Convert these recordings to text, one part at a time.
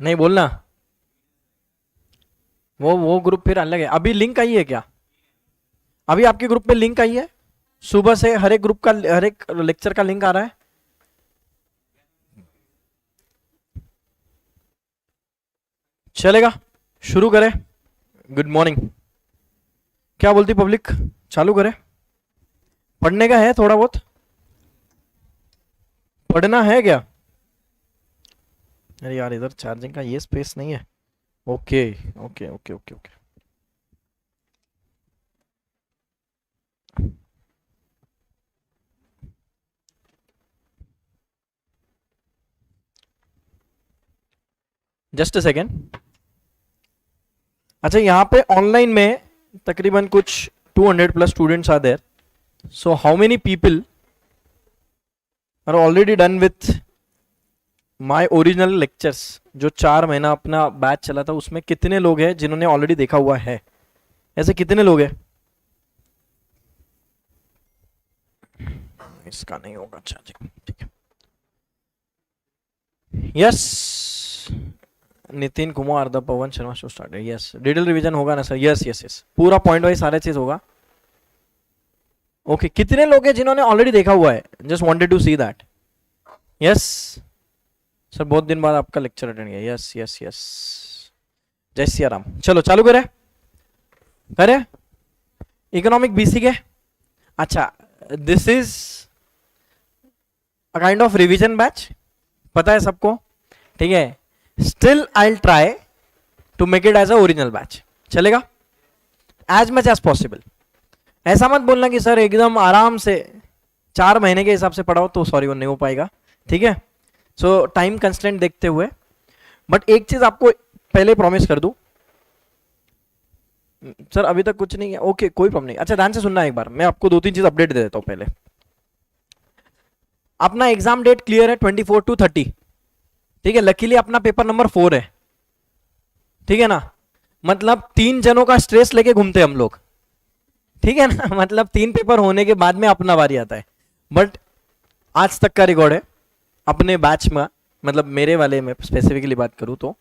नहीं बोलना। वो ग्रुप फिर अलग है। अभी लिंक आई है क्या? अभी आपके ग्रुप में लिंक आई है? सुबह से हर एक ग्रुप का, हर एक लेक्चर का लिंक आ रहा है। चलेगा, शुरू करें। Good morning. क्या बोलती पब्लिक? चालू करें? पढ़ने का है थोड़ा बहुत? पढ़ना है क्या? अरे यार, इधर चार्जिंग का ये स्पेस नहीं है। Okay okay okay okay okay. Just a second. अच्छा, यहाँ पे ऑनलाइन में तकरीबन कुछ 200 plus students are there. So how many people are already done with my original lectures? जो 4 महीना अपना बैच चला था, उसमें कितने लोग हैं जिन्होंने ऑलरेडी देखा हुआ है? ऐसे कितने लोग हैं? इसका नहीं होगा चार्जिंग, ठीक है। Yes, Nitin Kumar, the Pawan Sharma show start. Yes, detail revision होगा ना सर? यस यस यस, पूरा पॉइंट वाइज सारे चीज होगा। ओके, कितने लोग हैं जिन्होंने ऑलरेडी देखा हुआ है? Just wanted to see that. Yes sir, बहुत दिन बाद आपका लेक्चर अटेंड किया। यस यस यस, जय सिया राम। चलो चालू करें। करें इकोनॉमिक बीसी के। अच्छा, this is a kind of revision batch, पता है सबको, ठीक है। Still I will try to make it as a original batch. चलेगा? As much as possible. ऐसा मत बोलना कि सर एकदम आराम से 4 महीने के हिसाब से पढ़ाओ, तो सॉरी वो नहीं हो पाएगा, ठीक है। सो टाइम कंस्टेंट देखते हुए, बट एक चीज आपको पहले प्रॉमिस कर दूं। सर अभी तक कुछ नहीं है, ओके कोई प्रॉब्लम नहीं। अच्छा, ध्यान से सुनना, एक बार मैं आपको 2-3 चीज अपडेट दे देता हूं पहले। अपना एग्जाम डेट क्लियर है 24 to 30, ठीक है। लकीली अपना पेपर नंबर 4 है, ठीक है ना। मतलब 3 जनों का स्ट्रेस लेके घूमते हम लोग, ठीक है ना। मतलब 3 पेपर होने के बाद में अपना बारी आता है। बट आज तक का रिकॉर्ड है अपने बैच में, मतलब मेरे वाले में स्पेसिफिकली बात करूं तो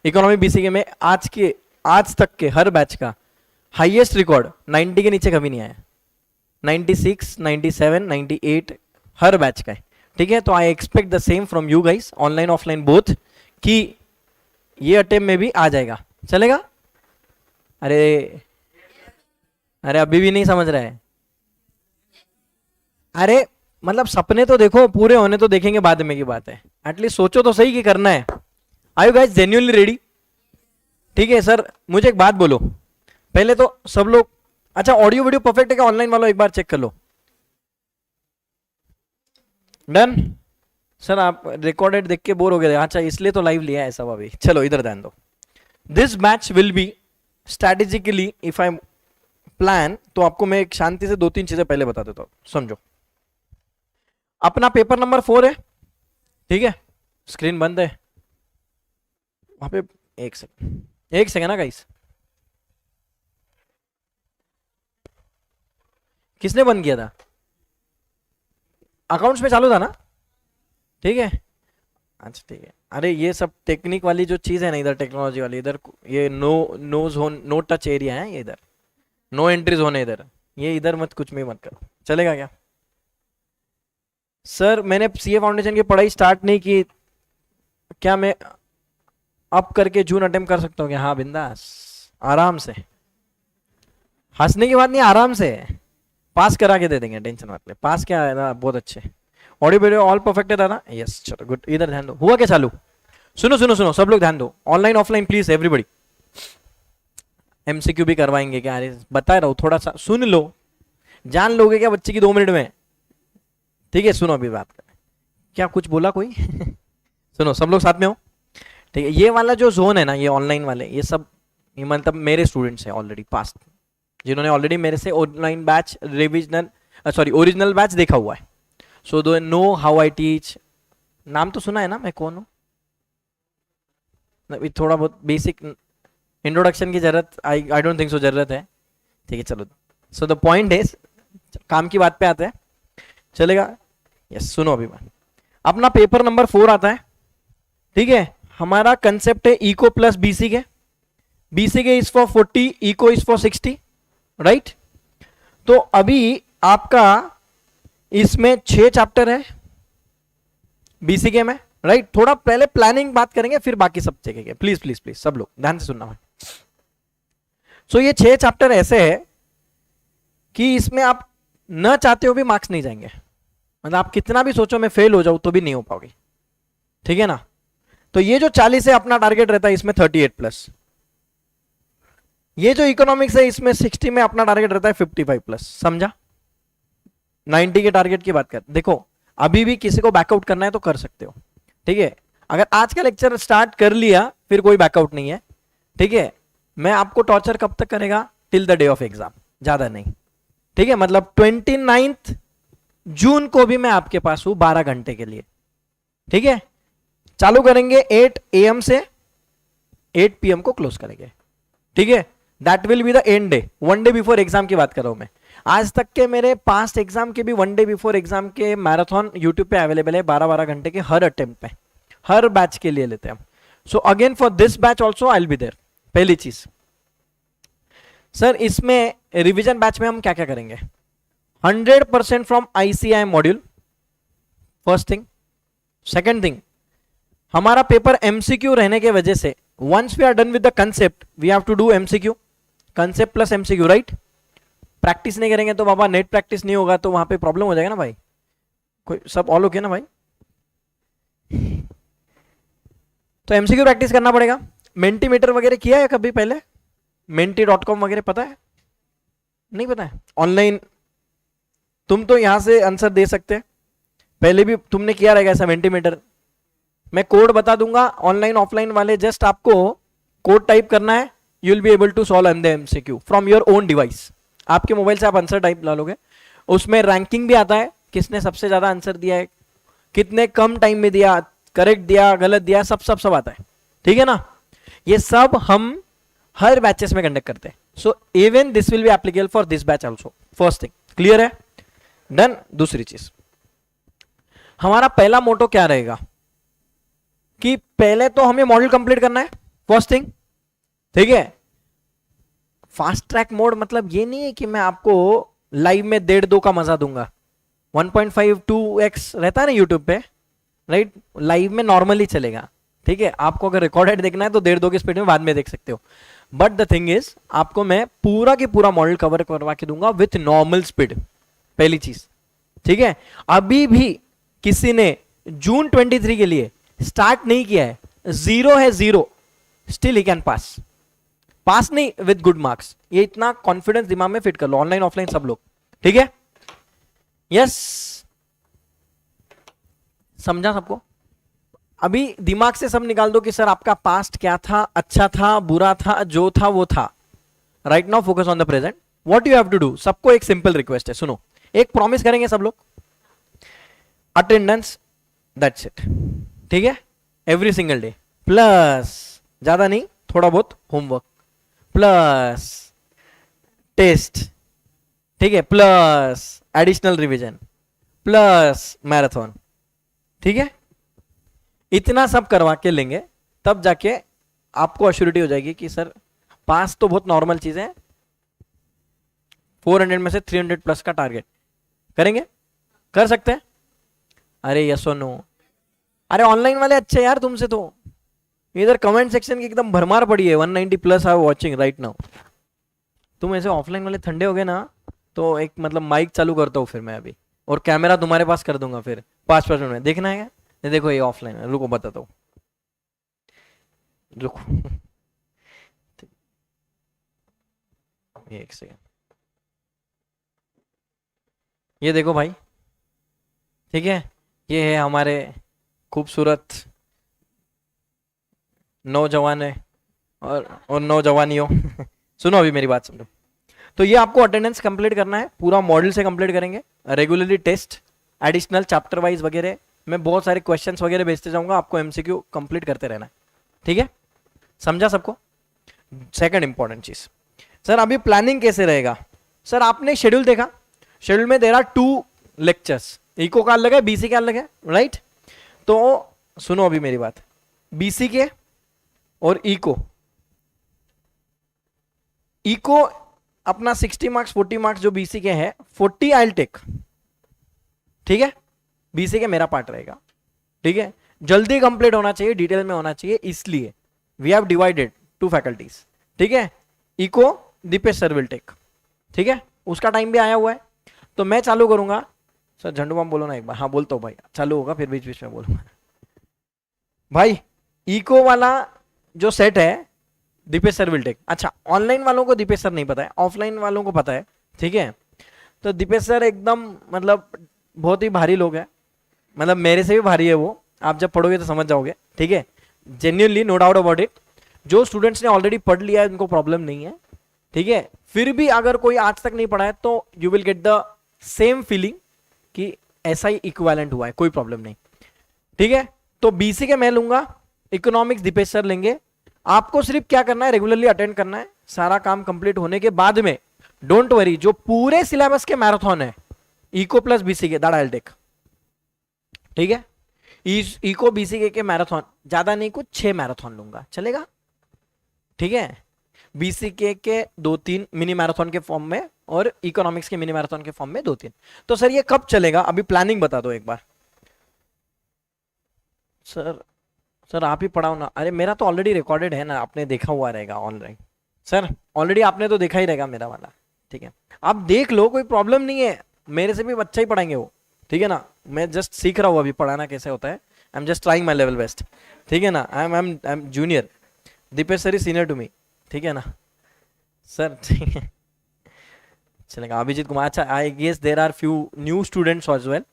इकोनॉमी बीसीके में आज तक के हर बैच का हाईएस्ट रिकॉर्ड 90 के नीचे कभी नहीं आया। 96, 97, 98 हर बैच का है, ठीक है। तो I expect the same from you guys, online offline both, कि ये अटेम्प्ट में भी आ जाएगा। चलेगा? अरे अरे अभी भी नहीं समझ रहा है? अरे मतलब सपने तो देखो, पूरे होने तो देखेंगे बाद में की बात है। एटलीस्ट सोचो तो सही कि करना है। Are you guys genuinely ready? ठीक है सर, मुझे एक बात बोलो पहले तो सब लोग। अच्छा, ऑडियो वीडियो परफेक्ट है क्या ऑनलाइन वालों? एक बार चेक कर लो। डन? सर आप रिकॉर्डेड देख के बोर हो गए? अच्छा, इसलिए तो लाइव लिया है सब। अभी चलो इधर ध्यान दो। This match will be strategically, if I plan, तो आपको मैं एक शांति से 2-3 चीजें पहले बता देता हूं, समझो। अपना पेपर नंबर 4 है, ठीक है। स्क्रीन बंद है वहां पे। एक सेकेंड ना गाइस, किसने बंद किया था? अकाउंट्स में चालू था ना, ठीक है। अच्छा ठीक है। अरे ये सब टेक्निक वाली जो चीज है ना, इधर टेक्नोलॉजी वाली, इधर ये no zone, no touch area है ये इधर, नो एंट्रीज होने इधर, ये इधर मत, कुछ भी मत करो। चलेगा क्या? सर मैंने सीए फाउंडेशन की पढ़ाई स्टार्ट नहीं की, क्या मैं अप करके जून अटेम्प्ट कर सकता हूँ क्या? हाँ बिंदास, आराम से। हंसने की बात नहीं, आराम से पास करा के दे देंगे, टेंशन मत ले। पास क्या है ना, बहुत अच्छे। ऑडियो वीडियो ऑल परफेक्ट है दादा? यस चलो गुड। इधर ध्यान दो, हुआ क्या चालू? सुनो सुनो सुनो, सब लोग ध्यान दो, online offline please everybody. MCQ भी करवाएंगे क्या? अरे बता रहा हूँ, थोड़ा सा सुन लो, जान लोगे क्या बच्चे की 2 मिनट में? ठीक है सुनो, अभी बात करें। क्या कुछ बोला कोई? सुनो सब लोग साथ में हो, ठीक है। ये वाला जो जोन है ना, ये ऑनलाइन वाले, ये सब ये मतलब मेरे स्टूडेंट्स हैं ऑलरेडी पास्ट, जिन्होंने ऑलरेडी मेरे से online batch revisional, sorry original batch देखा हुआ है। सो दो नो हाउ आई टीच। नाम तो सुना है ना, मैं कौन हूँ? थोड़ा बहुत बेसिक इंट्रोडक्शन की जरूरत, आई डोंट थिंक सो जरूरत है, ठीक है चलो। सो द पॉइंट इज, काम की बात पे आते हैं, चलेगा? यस सुनो अभी मैं, अपना पेपर नंबर 4 आता है, ठीक है। हमारा कंसेप्ट है eco plus BC K, BC K is for 40, eco is for 60, right. तो अभी आपका इसमें 6 चैप्टर है बीसी के में, राइट। थोड़ा पहले प्लानिंग बात करेंगे फिर बाकी सब चेकेंगे, प्लीज प्लीज प्लीज सब लोग ध्यान से सुनना भाई। सो ये 6 चैप्टर ऐसे है कि इसमें आप न चाहते हो भी मार्क्स नहीं जाएंगे, मतलब आप कितना भी सोचो मैं फेल हो जाऊं तो भी नहीं हो पाओगे, ठीक है ना। तो ये जो 40 है अपना टारगेट रहता है इसमें 38 प्लस, ये जो इकोनॉमिक्स है इसमें 60 में अपना टारगेट रहता है 55 प्लस, समझा। 90 के टारगेट की बात कर, देखो अभी भी किसी को बैकआउट करना है तो कर सकते हो, ठीक है। अगर आज का लेक्चर स्टार्ट कर लिया फिर कोई बैकआउट नहीं है, ठीक है। मैं आपको टॉर्चर कब तक करेगा, till the day of exam, ज्यादा नहीं, ठीक है। मतलब 29 जून को भी मैं आपके पास हूं 12 घंटे के लिए, ठीक है। चालू करेंगे 8 AM से 8 PM को क्लोज करेंगे, ठीक है। That will be the end day, 1 day before exam की बात कर रहा हूं मैं। आज तक के मेरे पास्ट एग्जाम के भी 1 डे बिफोर एग्जाम के मैराथन यूट्यूब पे अवेलेबल है, 12-12 घंटे के हर अटेम्प्ट पे, हर बैच के लिए लेते हैं हम। So again for this batch also I will be there. पहली चीज सर, इसमें रिवीजन बैच में हम क्या क्या करेंगे, 100% from ICI module, first thing. Second thing, हमारा पेपर MCQ रहने के वजह से once we are done with the concept we have to do MCQ, concept plus MCQ, right. Practice नहीं करेंगे तो बाबा नेट प्रैक्टिस नहीं होगा तो वहां पे प्रॉब्लम हो जाएगा ना भाई। कोई सब ऑल ओके ना भाई। तो MCQ प्रैक्टिस करना पड़ेगा। मेंटीमीटर वगैरह किया है कभी पहले, menti.com वगैरह पता है, नहीं पता है। ऑनलाइन तुम तो यहां से आंसर दे सकते हैं, पहले भी तुमने किया रहेगा ऐसा मेंटीमीटर। मैं कोड बता दूंगा, ऑनलाइन ऑफलाइन वाले जस्ट आपको कोड टाइप करना है, you will be able to solve the MCQ from your own device. आपके मोबाइल से आप आंसर टाइप डालोगे, उसमें रैंकिंग भी आता है, किसने सबसे ज्यादा आंसर दिया है, कितने कम टाइम में दिया, करेक्ट दिया, गलत दिया, सब सब सब आता है, ठीक है ना। ये सब हम हर बैचेस में कंडक्ट करते हैं। So even this will be applicable for this batch also, first thing clear है, डन। दूसरी चीज, हमारा पहला मोटो क्या रहेगा कि पहले तो हमें मॉडल कंप्लीट करना है, फर्स्ट थिंग, ठीक है। फास्ट ट्रैक मोड मतलब ये नहीं है कि मैं आपको लाइव में 1.5-2 का मजा दूंगा, 1.5-2x रहता है ना यूट्यूब पे, राइट। लाइव में नॉर्मली चलेगा, ठीक है। आपको अगर रिकॉर्डेड देखना है तो 1.5-2 की स्पीड में बाद में देख सकते हो, बट द थिंग इज आपको मैं पूरा की पूरा मॉडल कवर करवा के दूंगा विथ नॉर्मल स्पीड, पहली चीज, ठीक है। अभी भी किसी ने जून 23 के लिए स्टार्ट नहीं किया है, 0 है 0, स्टिल ही कैन पास, पास नहीं विद गुड मार्क्स। ये इतना कॉन्फिडेंस दिमाग में फिट कर लो, ऑनलाइन ऑफलाइन सब लोग, ठीक है। यस, समझा सबको। अभी दिमाग से सब निकाल दो कि सर आपका पास्ट क्या था, अच्छा था, बुरा था, जो था वो था। Right now focus on the present, what you have to do. सबको एक सिंपल रिक्वेस्ट है, सुनो, एक प्रॉमिस करेंगे सब लोग, अटेंडेंस, दैट्स इट, ठीक है, एवरी सिंगल डे, प्लस ज्यादा नहीं, थोड़ा बहुत होमवर्क, प्लस टेस्ट, ठीक है, plus additional revision, plus marathon, ठीक है। इतना सब करवा के लेंगे तब जाके आपको अश्योरिटी हो जाएगी कि सर पास तो बहुत नॉर्मल चीज है, 400 में से 300 प्लस का टारगेट करेंगे, कर सकते हैं। अरे यस और नो, अरे ऑनलाइन वाले अच्छे यार तुमसे तो, इधर कमेंट सेक्शन की एकदम भरमार पड़ी है, 190 plus are watching right now. तुम ऐसे ऑफलाइन वाले ठंडे हो गए ना तो एक मतलब माइक चालू करता हूँ फिर मैं अभी, और कैमरा तुम्हारे पास कर दूंगा फिर 5 मिनट में, देखना है क्या, देखो ये ऑफलाइन है, रुको बताता हूँ, रुको एक सेकेंड, ये देखो भाई, ठीक है, ये है हमारे खूबसूरत नौजवान है और नौजवानियों सुनो अभी मेरी बात समझो। तो ये आपको अटेंडेंस कंप्लीट करना है, पूरा मॉडल से कंप्लीट करेंगे, regularly test, additional chapter wise वगैरह, मैं बहुत सारे क्वेश्चंस वगैरह भेजते जाऊंगा, आपको MCQ कंप्लीट करते रहना है, ठीक है, समझा सबको। सेकंड इंपॉर्टेंट चीज, सर अभी प्लानिंग कैसे रहेगा। सर आपने शेड्यूल देखा, शेड्यूल में दे रहा 2 लेक्चर्स, इको का अलग है, BC का अलग है, राइट। तो सुनो अभी मेरी बात, बीसी के और इको। इको अपना 60 मार्क्स 40 मार्क्स जो बीसी के हैं 40 आई टेक, ठीक है, बीसी के मेरा पार्ट रहेगा, ठीक है, जल्दी कंप्लीट होना चाहिए, डिटेल में होना चाहिए, इसलिए वी हैव डिवाइडेड 2 फैकल्टीज, ठीक है। Eco Deepesh sir will take, ठीक है, उसका टाइम भी आया हुआ है। तो मैं चालू करूंगा, सर झंडू बम बोलो ना एक बार, हाँ बोलता हूँ भाई, चालू होगा फिर बीच बीच में बोलूंगा। भाई इको वाला जो सेट है दीपेश सर विल टेक। अच्छा, ऑनलाइन वालों को दीपेश सर नहीं पता है, ऑफलाइन वालों को पता है, ठीक है। तो दीपेश सर एकदम मतलब बहुत ही भारी लोग है, मतलब मेरे से भी भारी है वो, आप जब पढ़ोगे तो समझ जाओगे, ठीक है, genuinely, no doubt about it. जो स्टूडेंट्स ने ऑलरेडी पढ़ लिया है उनको प्रॉब्लम नहीं है, ठीक है। फिर भी अगर कोई आज तक नहीं पढ़ा है तो you will get the same feeling कि ऐसा ही इक्विवेलेंट हुआ है, कोई प्रॉब्लम नहीं, ठीक है। तो बीसी के मैं लूंगा, इकोनॉमिक्स दीपेश सर लेंगे। आपको सिर्फ क्या करना है, रेगुलरली अटेंड करना है, सारा काम कंप्लीट होने के बाद में डोंट वरी, जो पूरे सिलेबस के मैराथन है इको प्लस बीसी के, दैट आई विल टेक, ठीक है। इको बीसी के मैराथन ज्यादा नहीं, कुछ 6 मैराथन लूंगा, चलेगा, ठीक है। बीसी के 2-3 मिनी मैराथन के फॉर्म में और इकोनॉमिक्स के मिनी मैराथन के फॉर्म में 2-3। तो सर ये कब चलेगा, अभी प्लानिंग बता दो एक बार। सर आप ही पढ़ाओ ना। अरे मेरा तो ऑलरेडी रिकॉर्डेड है ना, आपने देखा हुआ रहेगा ऑनलाइन। सर ऑलरेडी आपने तो देखा ही रहेगा मेरा वाला, ठीक है, आप देख लो, कोई प्रॉब्लम नहीं है, मेरे से भी अच्छा ही पढ़ाएंगे वो, ठीक है ना। मैं जस्ट सीख रहा हूँ अभी पढ़ाना कैसे होता है, I am just trying my level best, ठीक है ना। I am junior, Deepesh sir is senior to me, ठीक है ना सर, ठीक है, चलेगा। अभिजीत कुमार, अच्छा I guess there are few new students as well,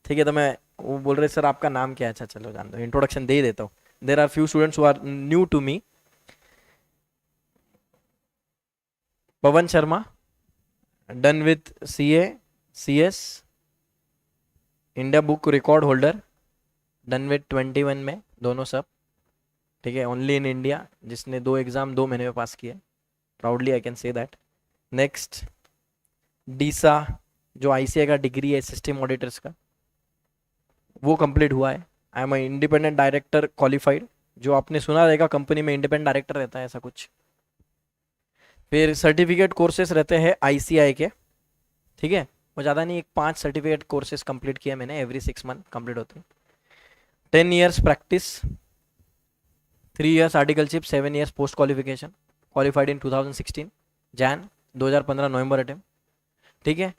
ठीक है। तो मैं वो बोल रहे सर आपका नाम क्या है, अच्छा चलो जान दो, इंट्रोडक्शन दे ही देता हूँ। There are few students who are new to me. Pawan Sharma done with CA CS, India book record holder, done with 21 में दोनों सब, ठीक है, ओनली इन इंडिया, जिसने 2 एग्जाम 2 महीने में पास किया, proudly I can say that. Next डीसा, जो आईसीआई का डिग्री है सिस्टम ऑडिटर्स का, वो कंप्लीट हुआ है। I am independent director qualified, जो आपने सुना रहेगा कंपनी में इंडिपेंडेंट डायरेक्टर रहता है ऐसा कुछ। फिर सर्टिफिकेट कोर्सेस रहते हैं आईसीआई के, ठीक है, वो ज़्यादा नहीं, 5 सर्टिफिकेट कोर्सेज कंप्लीट किया मैंने, एवरी 6 मंथ कंप्लीट होते हैं। 10 years practice, 3 years articleship, 7 years post qualification, qualified in 2016 Jain 2015 November attempt, ठीक है।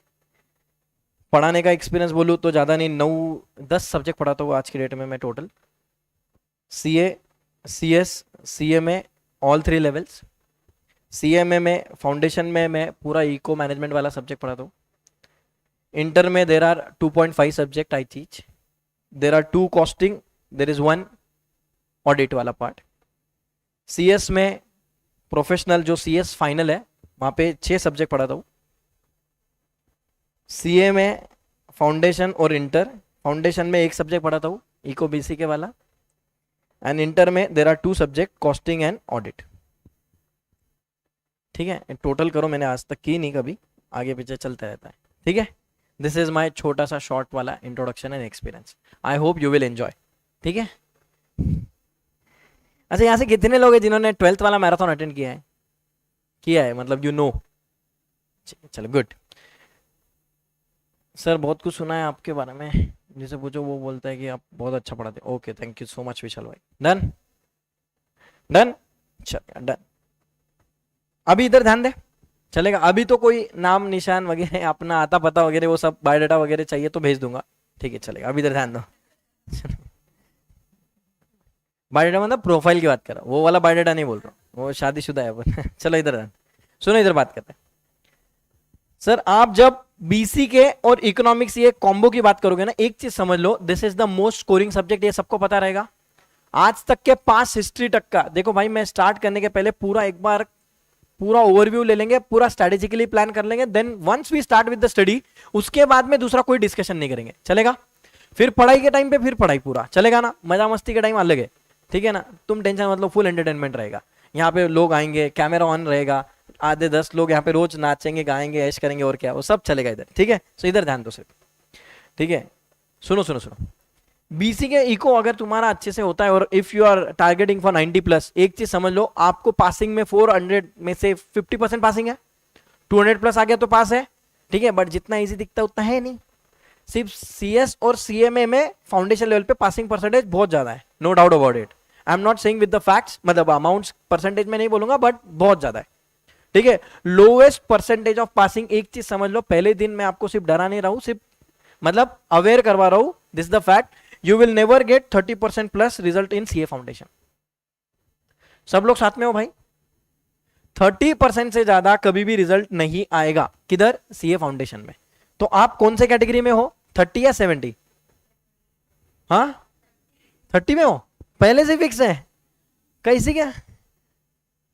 पढ़ाने का एक्सपीरियंस बोलूँ तो ज़्यादा नहीं, 9-10 सब्जेक्ट पढ़ाता हूँ आज की डेट में मैं टोटल, सीए सीएस सीए में ऑल 3 लेवल्स, सीएमए में फाउंडेशन में मैं पूरा इको मैनेजमेंट वाला सब्जेक्ट पढ़ाता हूँ। इंटर में there are 2.5 subject I teach, there are 2 costing, there is 1 audit वाला पार्ट। सीएस में प्रोफेशनल जो सीएस फाइनल है वहाँ पे 6 सब्जेक्ट पढ़ाता हूँ। सीए में फाउंडेशन और इंटर, फाउंडेशन में 1 सब्जेक्ट पढ़ाता हूँ इको बीसी के वाला, एंड इंटर में there are 2 subject costing and audit, ठीक है। टोटल करो, मैंने आज तक की नहीं कभी, आगे पीछे चलता रहता है, ठीक है। दिस इज माई छोटा सा शॉर्ट वाला introduction and experience, I hope you will enjoy, ठीक है। अच्छा, यहाँ से कितने लोग हैं जिन्होंने 12th वाला मैराथन अटेंड किया है, मतलब यू नो, चलो गुड। सर बहुत कुछ सुना है आपके बारे में, जिसे पूछो वो बोलता है कि आप बहुत अच्छा पढ़ाते। Okay, thank you so much Vishal भाई। डन डन, चल डन। अभी इधर ध्यान दे, चलेगा। अभी तो कोई नाम निशान वगैरह अपना आता पता वगैरह वो सब बायोडाटा वगैरह चाहिए तो भेज दूंगा, ठीक है, चलेगा। अभी इधर ध्यान दो, बायोडाटा मतलब प्रोफाइल की बात कर रहा हूँ, वो वाला बायोडाटा नहीं बोल रहा हूँ, वो शादीशुदा है। चलो इधर ध्यान सुनो, इधर बात करते हैं। सर आप जब बीसी के और इकोनॉमिक्स ये कॉम्बो की बात करोगे ना, एक चीज समझ लो, this is the most scoring subject, ये सबको पता रहेगा। आज तक के पास हिस्ट्री तक का देखो भाई, मैं स्टार्ट करने के पहले पूरा एक बार पूरा ओवरव्यू ले लेंगे, पूरा स्ट्रेटेजिकली प्लान कर लेंगे, then once we start with the study, उसके बाद में दूसरा कोई डिस्कशन नहीं करेंगे, चलेगा। फिर पढ़ाई के टाइम पे फिर पढ़ाई पूरा चलेगा ना, मजा मस्ती के टाइम अलग है, ठीक है ना। तुम टेंशन मतलब फुल एंटरटेनमेंट रहेगा, यहाँ पे लोग आएंगे, कैमरा ऑन रहेगा, आधे 10 लोग यहाँ पे रोज नाचेंगे गाएंगे ऐश करेंगे, और क्या वो सब चलेगा इधर, ठीक है। सो इधर ध्यान दो सिर्फ, ठीक है। सुनो सुनो सुनो, बीसी के इको अगर तुम्हारा अच्छे से होता है और if you are targeting for 90+, एक चीज समझ लो, आपको पासिंग में 400 में से 50% पासिंग है, 200+ आ गया तो पास है, ठीक है। बट जितना इजी दिखता है उतना है नहीं। सिर्फ सीएस और सीएमए में फाउंडेशन लेवल पे पासिंग परसेंटेज बहुत ज्यादा है, no doubt about it. I am not saying with the facts, मतलब अमाउंट्स परसेंटेज में नहीं बोलूंगा, बट बहुत ज्यादा है, ठीक है। लोएस्ट परसेंटेज ऑफ पासिंग, एक चीज समझ लो, पहले दिन मैं आपको सिर्फ डरा नहीं रहा हूं, सिर्फ मतलब अवेयर करवा रहा हूं, this the fact, you will never get 30%+ result in CA foundation. सब लोग साथ में हो भाई? 30% से ज्यादा कभी भी रिजल्ट नहीं आएगा, किधर? सीए फाउंडेशन में। तो आप कौन से कैटेगरी में हो, 30 या 70? हाँ 30 में हो, पहले से फिक्स है? कैसी क्या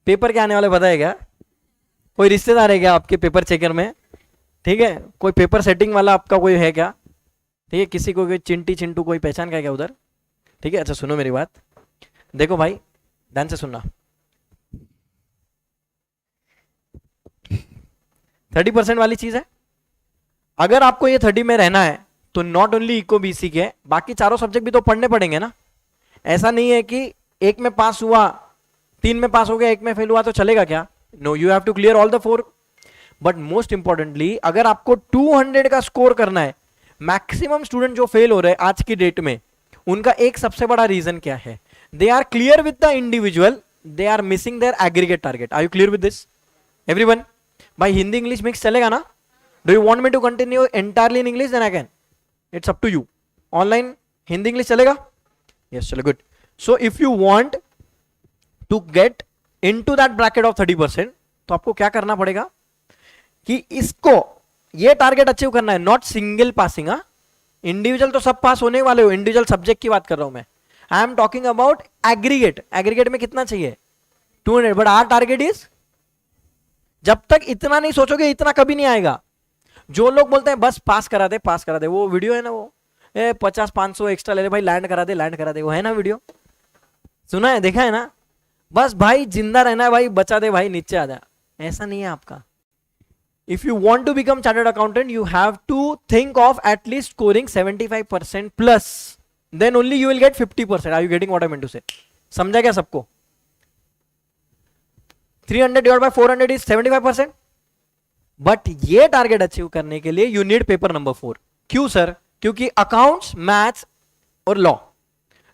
पेपर क्या आने वाले पता है क्या? कोई रिश्तेदार है क्या आपके पेपर चेकर में? ठीक है, कोई पेपर सेटिंग वाला आपका कोई है क्या? ठीक है, किसी को कोई चिंटी चिंटू कोई पहचान का है क्या उधर? ठीक है, अच्छा सुनो मेरी बात, देखो भाई ध्यान से सुनना। 30% वाली चीज है, अगर आपको ये 30 में रहना है तो नॉट ओनली इको बीसी के, बाकी चारों सब्जेक्ट भी तो पढ़ने पड़ेंगे ना। ऐसा नहीं है कि एक में पास हुआ, 3 में पास हो गया, एक में फेल हुआ तो चलेगा क्या? No, you have to clear all the 4। But most importantly अगर आपको 200 का स्कोर करना है, मैक्सिमम स्टूडेंट जो फेल हो रहे हैं आज की डेट में, उनका एक सबसे बड़ा रीजन क्या है? They are clear with the individual, they are missing their aggregate target. Are you clear with this everyone? भाई हिंदी इंग्लिश मिक्स चलेगा ना? Do you want me to continue entirely in English? Then I can, it's up to you. Online Hindi English चलेगा? Yes, चलो good. So if you want to get into that bracket of 30%, तो आपको क्या करना पड़ेगा कि इसको ये टारगेट अचीव करना है, नॉट सिंगल पासिंग। इंडिविजुअल तो सब पास होने वाले हो, इंडिविजुअल सब्जेक्ट की बात कर रहा हूं मैं। I am talking about aggregate. Aggregate में कितना चाहिए? 200। बट आवर टारगेट इज, जब तक इतना नहीं सोचोगे इतना कभी नहीं आएगा। जो लोग बोलते हैं बस पास करा दे पास करा दे, वो वीडियो है ना, वो 50-500 एक्स्ट्रा ले ले भाई, लैंड करा दे लैंड करा दे, वो है ना वीडियो, सुना है, देखा है ना? बस भाई जिंदा रहना है भाई, बचा दे भाई, नीचे आ जा, ऐसा नहीं है आपका। If you want to become chartered accountant, you have to think of at least scoring 75% plus. Then only you will get 50%. Are you getting what I meant to say? समझा क्या सबको? 300 divided by 400 is 75%. बट ये target achieve करने के लिए you need paper number 4। क्यों sir? क्योंकि accounts, maths और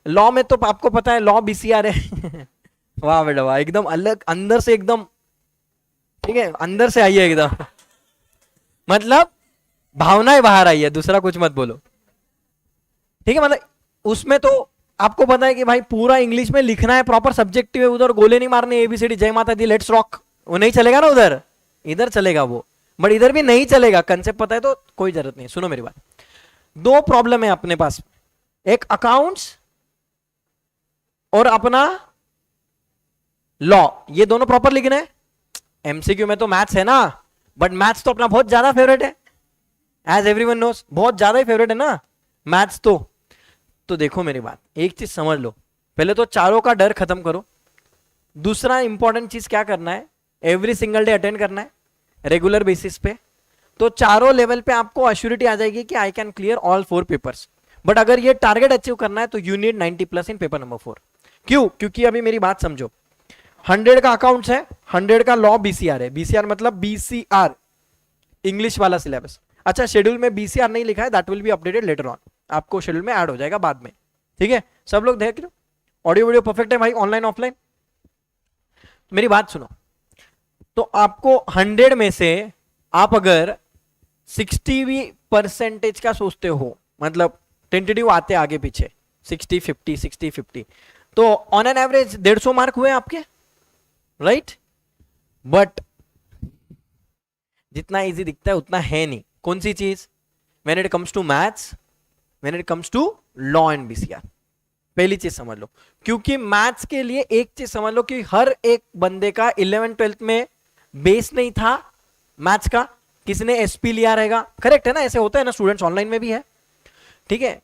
लॉ में तो आपको पता है लॉ बीसीआर है। वाह बेटा वाह, एकदम अलग, अंदर से एकदम, ठीक है, अंदर से आई है एकदम, मतलब भावनाएं बाहर आई है, दूसरा कुछ मत बोलो, ठीक है। मतलब उसमें तो आपको पता है कि भाई पूरा इंग्लिश में लिखना है, प्रॉपर सब्जेक्टिव है, उधर गोले नहीं मारने, एबीसीडी जय माता दी लेट्स रॉक, वो नहीं चलेगा ना उधर, इधर चलेगा वो, बट इधर भी नहीं चलेगा। कंसेप्ट पता है तो कोई जरूरत नहीं। सुनो मेरी बात, दो प्रॉब्लम है अपने पास, एक अकाउंट्स और अपना लॉ, ये दोनों प्रॉपर लिखना है। एमसीक्यू में तो मैथ्स है ना, बट मैथ्स तो अपना बहुत ज्यादा फेवरेट है, एज एवरीवन नोस, बहुत ज्यादा ही फेवरेट है ना मैथ्स तो देखो मेरी बात, एक चीज समझ लो, पहले तो चारों का डर खत्म करो। दूसरा इंपॉर्टेंट चीज क्या करना है, एवरी सिंगल डे अटेंड करना है रेगुलर बेसिस पे, तो चारों लेवल पे आपको अश्योरिटी आ जाएगी कि I can clear all 4 papers. But अगर ये टारगेट अचीव करना है तो you need 90+ in paper number 4। क्यों? क्योंकि अभी मेरी बात समझो, 100 का अकाउंट्स है, 100 का लॉ बीसीआर है। बीसीआर मतलब बीसीआर इंग्लिश वाला सिलेबस। अच्छा, शेड्यूल में बीसीआर नहीं लिखा है, that will be updated later on, आपको शेड्यूल में ऐड हो जाएगा बाद में, ठीक है। सब लोग देख लो, ऑडियो वीडियो परफेक्ट है भाई, ऑनलाइन ऑफलाइन। मेरी बात सुनो, तो आपको 100 में से आप अगर 60% का सोचते हो, मतलब टेंटेटिव आते आगे पीछे 60-50 60-50, तो ऑन एन एवरेज 150 मार्क हुए आपके, राइट? बट जितना इजी दिखता है उतना है नहीं। कौन सी चीज? When it comes to maths, when it comes to law and BCR, पहली चीज समझ लो। क्योंकि मैथ्स के लिए एक चीज समझ लो कि हर एक बंदे का 11th-12th में बेस नहीं था मैथ्स का, किसी ने एसपी लिया रहेगा, करेक्ट है ना? ऐसे होता है ना, स्टूडेंट्स ऑनलाइन में भी है, ठीक है।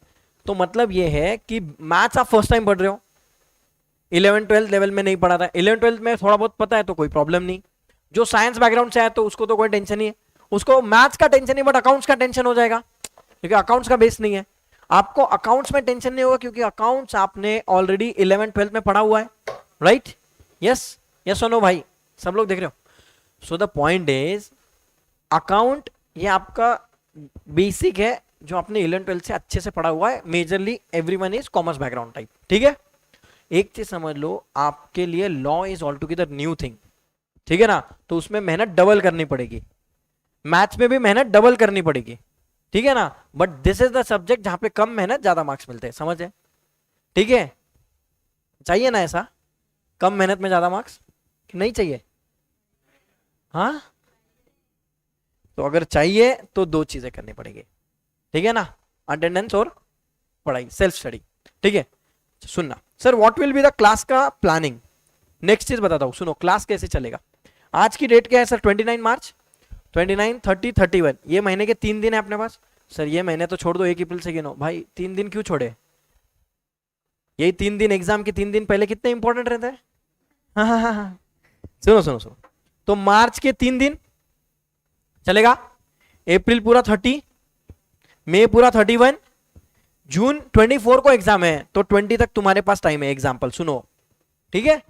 तो मतलब ये है कि मैथ्स आप फर्स्ट टाइम पढ़ रहे हो, 11th-12th लेवल में नहीं पढ़ा था, 11th-12th में थोड़ा बहुत पता है तो कोई प्रॉब्लम नहीं। जो साइंस बैकग्राउंड से है तो उसको तो कोई टेंशन नहीं है, उसको मैथ्स का टेंशन नहीं, बट अकाउंट्स का टेंशन हो जाएगा क्योंकि अकाउंट्स का बेस नहीं है। आपको अकाउंट्स में टेंशन नहीं होगा क्योंकि अकाउंट्स आपने ऑलरेडी 11th 12th में पढ़ा हुआ है, राइट? यस, यस और नो भाई, सब लोग देख रहे हो? सो द पॉइंट इज अकाउंट ये आपका बेसिक है जो आपने 11th 12th से अच्छे से पढ़ा हुआ है, majorly everyone is commerce background type, ठीक है? एक चीज समझ लो, आपके लिए law is all together new thing, ठीक है ना? तो उसमें मेहनत डबल करनी पड़ेगी, मैथ्स में भी मेहनत डबल करनी पड़ेगी, ठीक है ना? But this is the subject जहां पे कम मेहनत ज्यादा मार्क्स मिलते हैं, समझ है? ठीक है? चाहिए ना ऐसा, कम मेहनत में ज्यादा मार्क्स, नहीं चाहिए? हाँ, तो अगर चाहिए तो दो चीजें करनी पड़ेगी, ठीक है ना? अटेंडेंस और पढ़ाई, सेल्फ स्टडी, ठीक है? सुनना sir, what will be the class का प्लानिंग। नेक्स्ट चीज बताता हूं, सुनो क्लास कैसे चलेगा। आज की डेट क्या है सर? 29 मार्च, 29, 30, 31, ये महीने के 3 दिन है अपने पास। सर ये महीने तो छोड़ दो, 1 अप्रैल से गिनो। भाई 3 दिन क्यों छोड़े? यही 3 दिन एग्जाम के 3 दिन पहले कितने इंपॉर्टेंट रहते हैं। हाँ, सुनो सुनो सुनो, तो मार्च के 3 दिन चलेगा, अप्रैल पूरा 30, मई पूरा 31, जून 24 को एग्जाम है, तो 20 तक तुम्हारे पास टाइम है। एग्जाम्पल सुनो, ठीक है?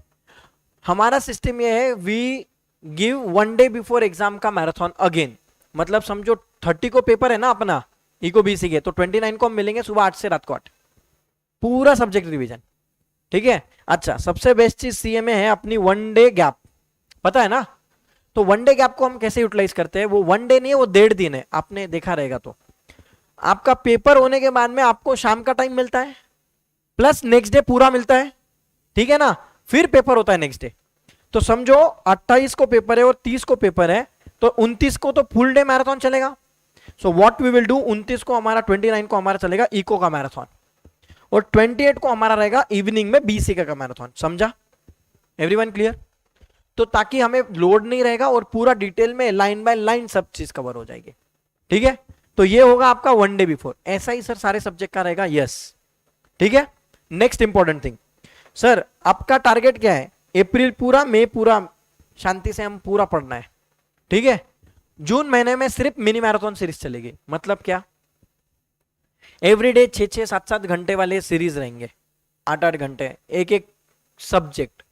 हमारा सिस्टम ये है, we give 1 day before exam का मैराथन अगेन। मतलब समझो 30 को पेपर है ना अपना इको बीसी के, तो 29 को हम मिलेंगे सुबह 8 से रात को 8, पूरा सब्जेक्ट रिवीजन, ठीक है? अच्छा, सबसे बेस्ट चीज सीए में है अपनी 1 डे गैप, पता है ना? तो 1 डे गैप को हम कैसे यूटिलाइज करते हैं? वो 1 डे नहीं है, वो 1.5 दिन है, आपने देखा रहेगा। तो आपका पेपर होने के बाद में आपको शाम का टाइम मिलता है, प्लस नेक्स्ट डे पूरा मिलता है, ठीक है ना? फिर पेपर होता है नेक्स्ट डे। तो समझो 28 को पेपर है और 30 को पेपर है, तो 29 को तो फुल डे मैराथन चलेगा। So what we will do, 29 को हमारा, 29 को हमारा चलेगा इको का मैराथन, और 28 को हमारा रहेगा इवनिंग में बीसी का मैराथन। समझा? Everyone clear? तो ताकि हमें लोड नहीं रहेगा और पूरा डिटेल में लाइन बाय लाइन सब चीज कवर हो जाएगी, ठीक है? तो ये होगा आपका 1 डे बिफोर। ऐसा ही सर सारे सब्जेक्ट का रहेगा, यस, ठीक है? नेक्स्ट इंपॉर्टेंट थिंग, सर आपका टारगेट क्या है? अप्रैल पूरा, मई पूरा, शांति से हम पूरा पढ़ना है, ठीक है? जून महीने में सिर्फ मिनी मैराथन सीरीज चलेगी। मतलब क्या? एवरीडे 6-6, 7-7 घंटे वाले सीरीज रहेंगे, 8-8 घंटे एक एक सब्जेक्ट।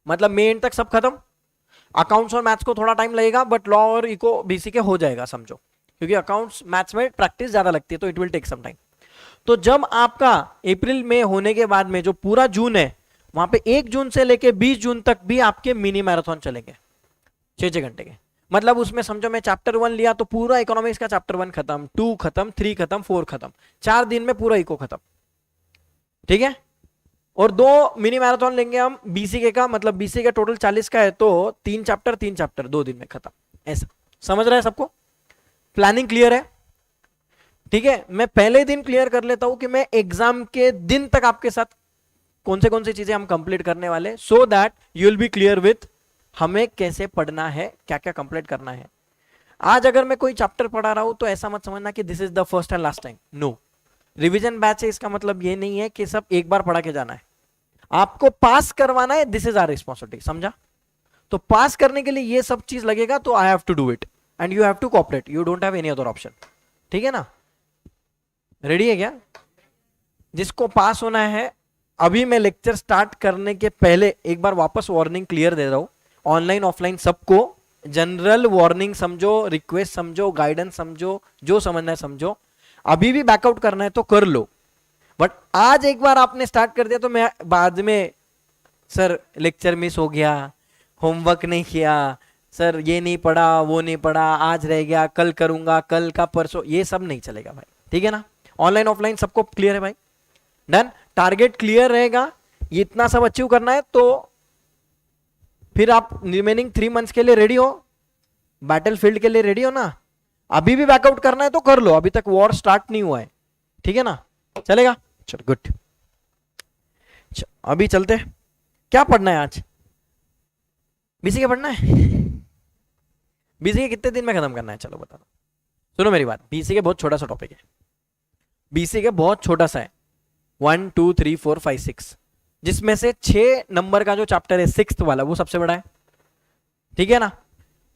मतलब मई एंड तक सब खत्म। अकाउंट्स और मैथ्स को थोड़ा टाइम लगेगा, बट लॉ और इको बीसी के हो जाएगा समझो, क्योंकि अकाउंट्स मैथ्स में प्रैक्टिस ज्यादा लगती है, तो it will take some time. तो जब आपका अप्रैल में होने के बाद में जो पूरा जून है, वहां पे 1 जून से लेके 20 जून तक भी आपके मिनी मैराथन चलेंगे 6-6 घंटे के। मतलब उसमें समझो मैं चैप्टर 1 लिया तो पूरा इकोनॉमिक्स का चैप्टर 1 खत्म, 2 खत्म, 3 खत्म, 4 खत्म, 4 दिन में पूरा इको खत्म, ठीक है? और 2 मिनी मैराथन लेंगे हम बीसीके का, मतलब बीसीके का टोटल 40 का है, तो 3 चैप्टर 2 दिन में खत्म। ऐसा समझ रहा है सबको? प्लानिंग क्लियर है? ठीक है, मैं पहले दिन क्लियर कर लेता हूं कि मैं एग्जाम के दिन तक आपके साथ कौन सी चीजें हम कंप्लीट करने वाले, so that you will B clear with हमें कैसे पढ़ना है, क्या क्या कंप्लीट करना है। आज अगर मैं कोई चैप्टर पढ़ा रहा हूं तो ऐसा मत समझना कि this is the first and last time, no. Revision batch है, इसका मतलब ये नहीं है कि सब एक बार पढ़ा के जाना है, आपको पास करवाना है, दिस इज आवर रिस्पॉन्सिबिलिटी, समझा? तो पास करने के लिए ये सब चीज लगेगा, तो I have to do it and you have to cooperate, you don't have any other option, ठीक है ना? रेडी है क्या? जिसको पास होना है, अभी मैं लेक्चर स्टार्ट करने के पहले एक बार वापस वार्निंग क्लियर दे रहा हूं, ऑनलाइन ऑफलाइन सबको, जनरल वार्निंग समझो, रिक्वेस्ट समझो, गाइडेंस समझो, जो समझना है समझो। अभी भी बैकआउट करना है तो कर लो, बट आज एक बार आपने स्टार्ट कर दिया तो मैं बाद में सर लेक्चर मिस हो गया, होमवर्क नहीं किया, सर ये नहीं पढ़ा, वो नहीं पढ़ा, आज रह गया, कल करूंगा, कल का परसों, ये सब नहीं चलेगा भाई, ठीक है ना? ऑनलाइन ऑफलाइन सबको क्लियर है भाई? डन? टारगेट क्लियर रहेगा, ये इतना सब अचीव करना है, तो फिर आप रिमेनिंग 3 मंथ्स के लिए रेडी हो, बैटलफील्ड के लिए रेडी हो ना? अभी भी बैकआउट करना है तो कर लो, अभी तक वॉर स्टार्ट नहीं हुआ है, ठीक है ना? चलेगा? चलो गुड, अभी चलते। क्या पढ़ना है आज? बीसीके पढ़ना है? बीसीके कितने दिन में खत्म करना है? चलो बता दो। सुनो मेरी बात, बीसीके बहुत छोटा सा टॉपिक है, बीसीके बहुत छोटा सा है, 1 2 3 4 5 6, जिसमें से 6 नंबर का जो चैप्टर है 6th वाला वो सबसे बड़ा है, ठीक है ना?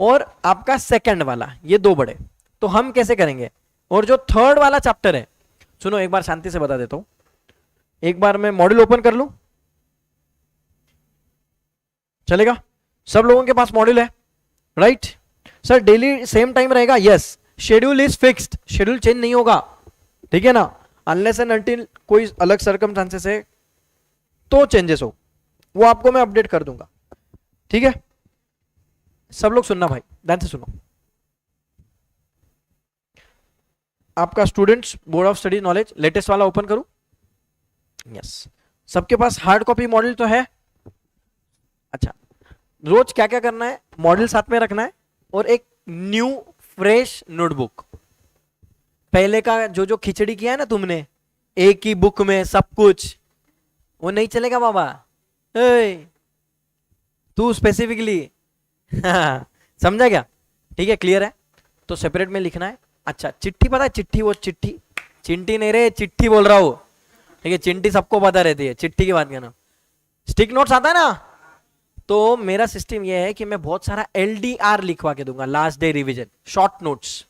और आपका सेकंड वाला, ये 2 बड़े। तो हम कैसे करेंगे? और जो 3rd वाला चैप्टर है, सुनो एक बार शांति से बता देता हूं, एक बार मैं मॉड्यूल ओपन कर लूं, चलेगा? सब लोगों के पास मॉड्यूल है, right? Sir daily same time रहेगा, yes. Schedule is fixed, schedule change नहीं होगा, ठीक है ना, अनलेस एंड अनटिल कोई अलग सर्कमस्टांसेस है तो चेंजेस हो, वो आपको मैं अपडेट कर दूंगा, ठीक है? सब लोग सुनना भाई, ध्यान से सुनो। आपका students board of study knowledge latest वाला ओपन करूं? यस। सबके पास हार्ड कॉपी मॉडल तो है? अच्छा, रोज क्या क्या करना है, मॉडल साथ में रखना है और एक न्यू फ्रेश नोटबुक। पहले का जो जो खिचड़ी किया है ना तुमने, एक ही बुक में सब कुछ, वो नहीं चलेगा बाबा। तू स्पेसिफिकली समझा क्या? ठीक है, क्लियर है? तो सेपरेट में लिखना है। अच्छा, चिट्ठी पता है? चिट्ठी, वो चिट्ठी, चिंटी नहीं रे, चिट्ठी बोल रहा हूं, ठीक है? चिंटी सबको पता रहती है, चिट्ठी की बात करना। स्टिक नोट्स आता है ना, तो मेरा सिस्टम ये है कि मैं बहुत सारा LDR लिखवा के दूंगा, last day revision, short notes,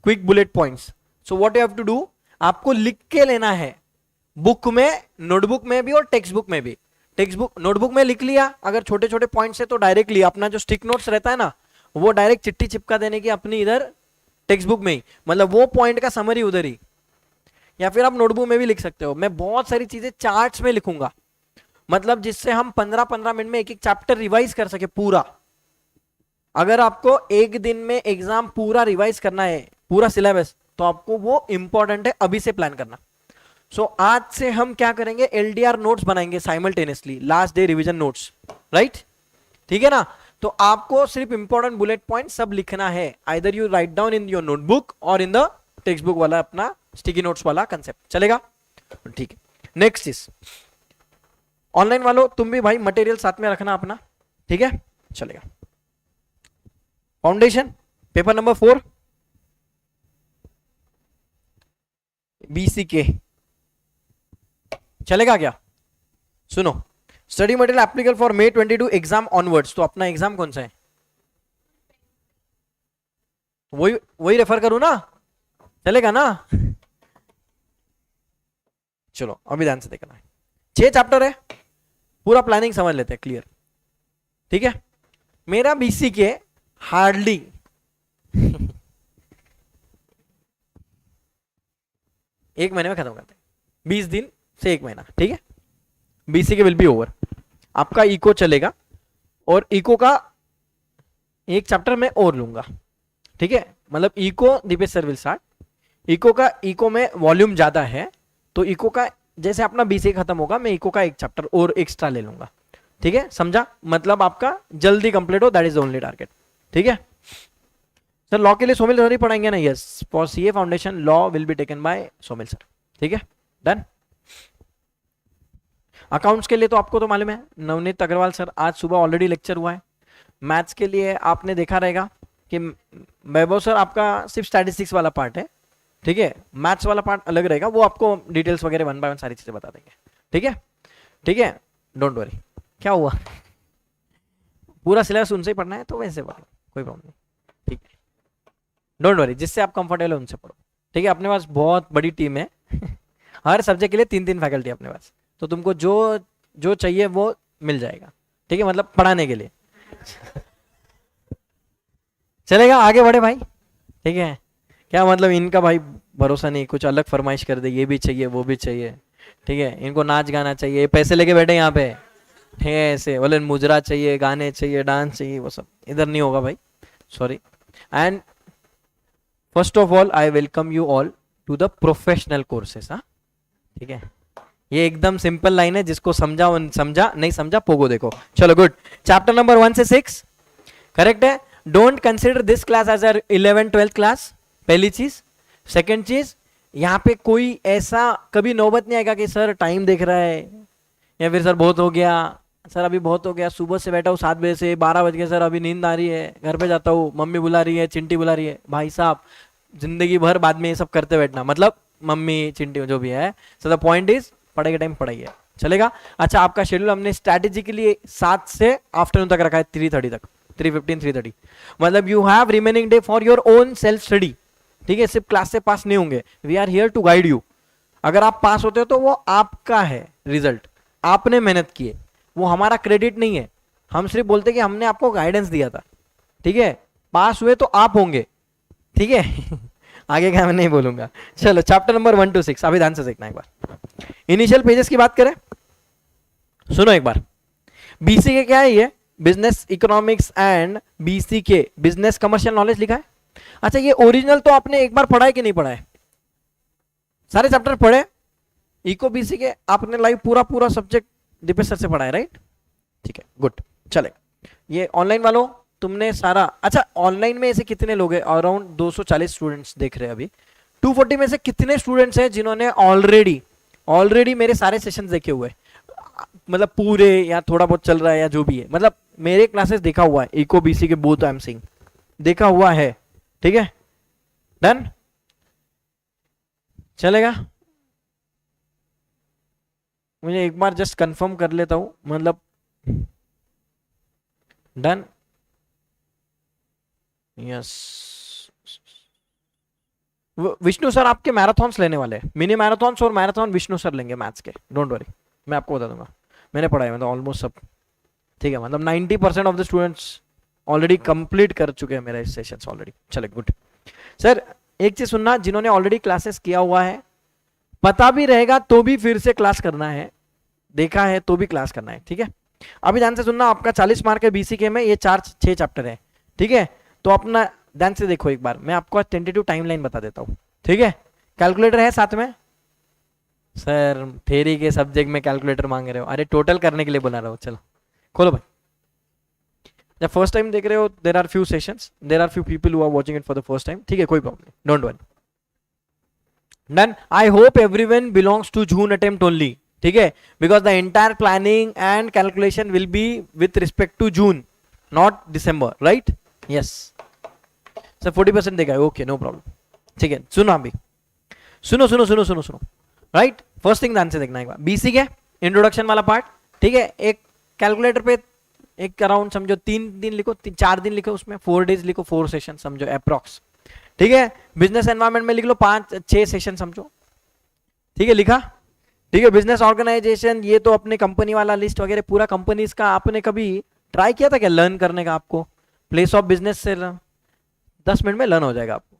quick bullet points. So what you have to do, आपको लिख के लेना है, बुक में, नोटबुक में भी और टेक्स्ट बुक में भी। टेक्स्ट बुक, नोटबुक में लिख लिया, अगर छोटे छोटे पॉइंट्स है तो डायरेक्टली अपना जो स्टिक नोट्स रहता है ना, वो डायरेक्ट चिट्ठी चिपका देने की अपनी इधर टेक्स्ट बुक में ही, मतलब वो पॉइंट का समरी उधर ही। या फिर आप नोटबुक में भी लिख सकते हो। मैं बहुत सारी चीजें चार्ट्स में लिखूंगा, मतलब जिससे हम 15-15 मिनट में एक एक चैप्टर रिवाइज कर सके पूरा। अगर आपको एक दिन में एग्जाम पूरा रिवाइज करना है, पूरा सिलेबस, तो आपको वो इंपॉर्टेंट है अभी से प्लान करना। सो आज से हम क्या करेंगे, LDR नोट्स बनाएंगे simultaneously, last day revision notes, right? ठीक है ना? तो आपको सिर्फ इंपॉर्टेंट बुलेट पॉइंट सब लिखना है, either you right down in your notebook और इन द टेक्स्ट बुक वाला अपना स्टिकी नोट्स वाला कंसेप्ट, चलेगा? ठीक है। नेक्स्ट इज ऑनलाइन वालों, तुम भी भाई मटेरियल साथ में रखना अपना, ठीक है? चलेगा। फाउंडेशन पेपर नंबर 4 BCK, चलेगा क्या? सुनो, study material applicable for May 22 exam onwards. तो अपना एग्जाम कौन सा है, वही रेफर करूं ना, चलेगा ना? चलो अभी ध्यान से देखना है, 6 चैप्टर है, पूरा प्लानिंग समझ लेते हैं, क्लियर? ठीक है? मेरा BCK हार्डली एक महीने में खत्म करते हैं, 20 दिन से 1 महीना, ठीक है? BCK will be over. आपका इको चलेगा, और इको का एक चैप्टर मैं और लूंगा, ठीक है? मतलब eco Deepesh sir will start. Eco में वॉल्यूम ज्यादा है, तो इको का जैसे अपना BCK खत्म होगा, मैं इको का एक चैप्टर और एक्स्ट्रा ले लूंगा, ठीक है? समझा? मतलब आपका जल्दी कंप्लीट हो, दैट इज ओनली टारगेट, ठीक है? सर लॉ के लिए सोमिल सर ही पढ़ाएंगे ना? Yes, for CA foundation law will be taken by Somil sir, ठीक है? डन। अकाउंट्स के लिए तो आपको तो मालूम है, नवनीत अग्रवाल सर, आज सुबह ऑलरेडी लेक्चर हुआ है। मैथ्स के लिए आपने देखा रहेगा कि वैभव सर आपका सिर्फ स्टैटिस्टिक्स वाला पार्ट है, ठीक है? मैथ्स वाला पार्ट अलग रहेगा, वो आपको डिटेल्स वगैरह 1 बाय 1 सारी चीजें बता देंगे, ठीक है? ठीक है, डोंट वरी। क्या हुआ, पूरा सिलेबस उनसे ही पढ़ना है तो वैसे पढ़ो, कोई प्रॉब्लम नहीं, ठीक है? डोंट वरी, जिससे आप कंफर्टेबल हो उनसे पढ़ो, ठीक है? अपने पास बहुत बड़ी टीम है हर सब्जेक्ट के लिए 3-3 फैकल्टी अपने पास, तो तुमको जो जो चाहिए वो मिल जाएगा, ठीक है? मतलब पढ़ाने के लिए चलेगा? आगे बढ़े भाई, ठीक है? क्या मतलब इनका भाई भरोसा नहीं, कुछ अलग फरमाइश कर दे, ये भी चाहिए वो भी चाहिए, ठीक है? इनको नाच गाना चाहिए, पैसे लेके बैठे यहाँ पे, ठीक है? ऐसे बोले मुजरा चाहिए, गाने चाहिए, डांस चाहिए, वो सब इधर नहीं होगा भाई, sorry. And first of all I welcome you all to the professional courses, हाँ? ठीक है? ये एकदम सिंपल लाइन है, जिसको समझा समझा, नहीं समझा पोगो देखो। चलो गुड। चैप्टर नंबर 1 से 6 करेक्ट है। Don't consider this class as a 11th-12th class, पहली चीज। सेकंड चीज, यहाँ पे कोई ऐसा कभी नौबत नहीं आएगा कि सर टाइम देख रहा है, या फिर सर बहुत हो गया, सर अभी बहुत हो गया, सुबह से बैठा हूँ 7 बजे से 12 बज गए, सर अभी नींद आ रही है, घर पे जाता हूँ, मम्मी बुला रही है, चिंटी बुला रही है। भाई साहब जिंदगी भर बाद में ये सब करते बैठना, मतलब मम्मी चिंटी जो भी है। सो द पॉइंट इज पढ़ाई के टाइम पढ़ाइए, चलेगा? अच्छा, आपका शेड्यूल हमने स्ट्रैटेजी के लिए 7 से आफ्टरनून तक रखा है, 3:30 तक, 3:15 3:30, मतलब you have remaining day for your own self study, ठीक है? सिर्फ क्लास से पास नहीं होंगे, we are here to guide you, अगर आप पास होते हो तो वो आपका है रिजल्ट, आपने मेहनत की है, वो हमारा क्रेडिट नहीं है। हम सिर्फ बोलते कि हमने आपको गाइडेंस दिया था, ठीक है। पास हुए तो आप होंगे, ठीक है। आगे का मैं नहीं बोलूंगा। चलो चैप्टर नंबर 1 to 6 अभी ध्यान से देखना एक बार। इनिशियल पेजेस की बात करें, सुनो एक बार। बीसी के क्या है, ये बिजनेस इकोनॉमिक्स एंड बीसी के बिजनेस कमर्शियल नॉलेज लिखा है। अच्छा ये ओरिजिनल तो आपने एक बार पढ़ा है कि नहीं पढ़ा है? सारे चैप्टर पढ़े? इको बीसी के आपने लाइव पूरा पूरा सब्जेक्ट दीपेश सर से पढ़ा है, राइट? ठीक है, गुड। चले, ये ऑनलाइन वालों तुमने सारा, अच्छा ऑनलाइन में ऐसे कितने लोग हैं? अराउंड 240 स्टूडेंट्स देख रहे हैं अभी। 240 में से कितने स्टूडेंट्स हैं जिन्होंने ऑलरेडी मेरे सारे सेशंस देखे हुए, मतलब पूरे या थोड़ा बहुत चल रहा है या जो भी है, मतलब मेरे क्लासेस देखा हुआ है, इको बीसी के बोथ आई एम सेइंग देखा हुआ है, ठीक है। डन, चलेगा? मुझे एक बार जस्ट कंफर्म कर लेता हूं, मतलब डन, यस। विष्णु सर आपके मैराथन्स लेने वाले हैं, मिनी मैराथन्स और मैराथन विष्णु सर लेंगे मैथ्स के, डोंट वरी, मैं आपको बता दूंगा, मैंने पढ़ा है मतलब ऑलमोस्ट सब, ठीक है। मतलब 90% of the students already complete कर चुके हैं मेरा सेशंस ऑलरेडी। चले, गुड। सर एक चीज सुनना, जिन्होंने ऑलरेडी क्लासेस किया हुआ है, पता भी रहेगा तो भी फिर से क्लास करना है, देखा है तो भी क्लास करना है, ठीक है। अभी ध्यान से सुनना, आपका 40 मार्क है बीसीके में, ये 4-6 चैप्टर है, ठीक है। तो अपना ध्यान से देखो एक बार, मैं आपको टेंटेटिव टाइमलाइन बता देता हूँ, ठीक है। कैलकुलेटर है साथ में? सर थेरी के सब्जेक्ट में कैलकुलेटर मांग रहे हो? अरे टोटल करने के लिए बना रहा हूँ, चलो खोलो भाई। जब फर्स्ट टाइम देख रहे हो, there are few sessions, there are few people who are watching it for the first time, ठीक है, कोई प्रॉब्लम नहीं, don't worry. Done, I hope everyone belongs to June attempt only, ठीक है, because the entire planning and calculation will be with respect to June, not December, right? Yes sir, 40% देखा है, okay no problem, ठीक है। सुनो अभी, सुनो सुनो सुनो सुनो सुनो, राइट? फर्स्ट थिंग ध्यान से देखना एक बार, बीसी के इंट्रोडक्शन वाला पार्ट, ठीक है। एक कैलकुलेटर पे एक अराउंड समझो 3 दिन लिखो, 4 दिन लिखो, उसमें 4 डेज लिखो, 4 सेशन समझो अप्रॉक्स, ठीक है। बिजनेस एनवायरमेंट में लिख लो 5-6 सेशन समझो, ठीक है, लिखा? ठीक है। बिजनेस ऑर्गेनाइजेशन, ये तो अपने कंपनी वाला लिस्ट वगैरह पूरा कंपनीज का आपने कभी ट्राई किया था क्या लर्न करने का? आपको प्लेस ऑफ बिजनेस से 10 मिनट में लर्न हो जाएगा आपको,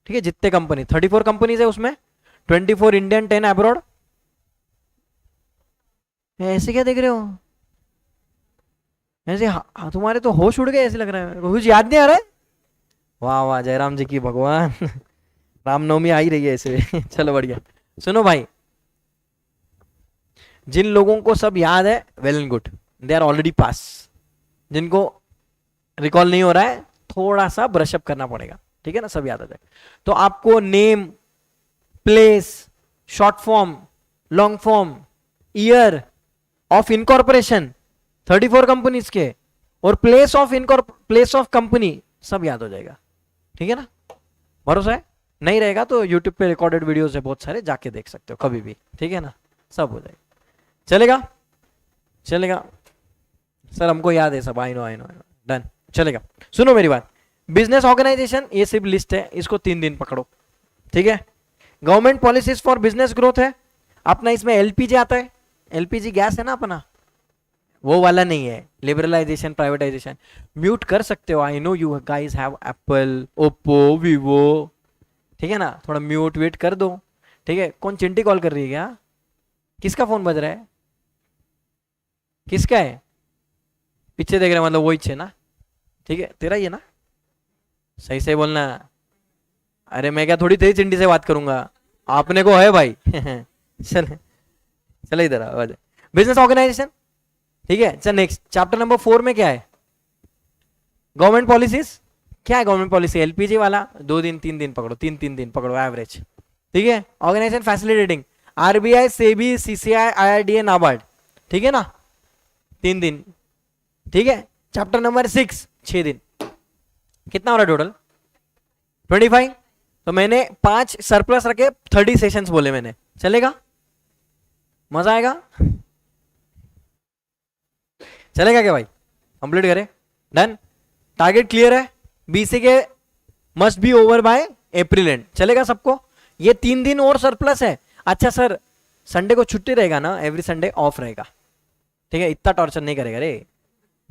ठीक है। जितने कंपनी 34 कंपनीज है उसमें, 24 इंडियन, 10 अब्रॉड। ऐसे क्या देख रहे हो? ऐसे तुम्हारे तो होश उड़ गए ऐसे लग रहा है, कुछ याद नहीं आ रहा है? वाह वाह, जयराम जी की भगवान। रामनवमी आ ही रही है ऐसे। चलो बढ़िया। सुनो भाई, जिन लोगों को सब याद है, well and good, they are already pass. जिनको रिकॉल नहीं हो रहा है, थोड़ा सा ब्रशअप करना पड़ेगा, ठीक है ना, सब याद आ जाए। तो आपको name, place, short form, long form, year of incorporation 34 companies के, और प्लेस ऑफ कंपनी सब याद हो जाएगा, ठीक है ना? भरोसा है? नहीं रहेगा तो यूट्यूब पे रिकॉर्डेड वीडियोस है बहुत सारे, जाके देख सकते हो कभी भी, ठीक है ना, सब हो जाएगा। चलेगा? चलेगा सर, हमको याद है सब, आई नो डन, चलेगा। सुनो मेरी बात, बिजनेस ऑर्गेनाइजेशन ये सिर्फ लिस्ट है, इसको 3 दिन पकड़ो, ठीक है। Government policies for business growth है अपना, इसमें एलपीजी आता है, एलपीजी गैस है ना अपना, वो वाला नहीं है, लिबरलाइजेशन प्राइवेटाइजेशन। म्यूट कर सकते हो, I know you guys have Apple, Oppo, Vivo, ठीक है ना, थोड़ा म्यूट वेट कर दो, ठीक है। कौन चिंटी कॉल कर रही है क्या? किसका फोन बज रहा है? किसका है? पीछे देख रहे हैं मतलब वही है ना, ठीक है, तेरा ही है ना, सही से बोलना। अरे मैं क्या थोड़ी तेरी चिंटी से बात करूंगा, आपने को है भाई। चले चले इधर आ, बिजनेस ऑर्गेनाइजेशन, ठीक है। चल नेक्स्ट, चैप्टर नंबर 4 में क्या है? Government policies. क्या है गवर्नमेंट पॉलिसी? एलपीजी वाला 2 दिन 3 दिन पकड़ो, 3 दिन पकड़ो एवरेज, ठीक है। Organisation facilitating, RBI, SEBI, CCI, IRDA, NABARD, ठीक है ना, 3 दिन, ठीक है। चैप्टर नंबर 6 6 दिन, कितना हो रहा है टोटल? 25। तो मैंने 5 सरप्लस रखे, 30 सेशंस बोले मैंने, चलेगा? मजा आएगा? चलेगा क्या भाई? कंप्लीट करें? डन। टारगेट क्लियर है, बीसी के must be over by April and, चलेगा सबको? ये 3 दिन और सरप्लस है, अच्छा सर संडे को छुट्टी रहेगा ना, एवरी संडे ऑफ रहेगा, ठीक है, इतना टॉर्चर नहीं करेगा रे,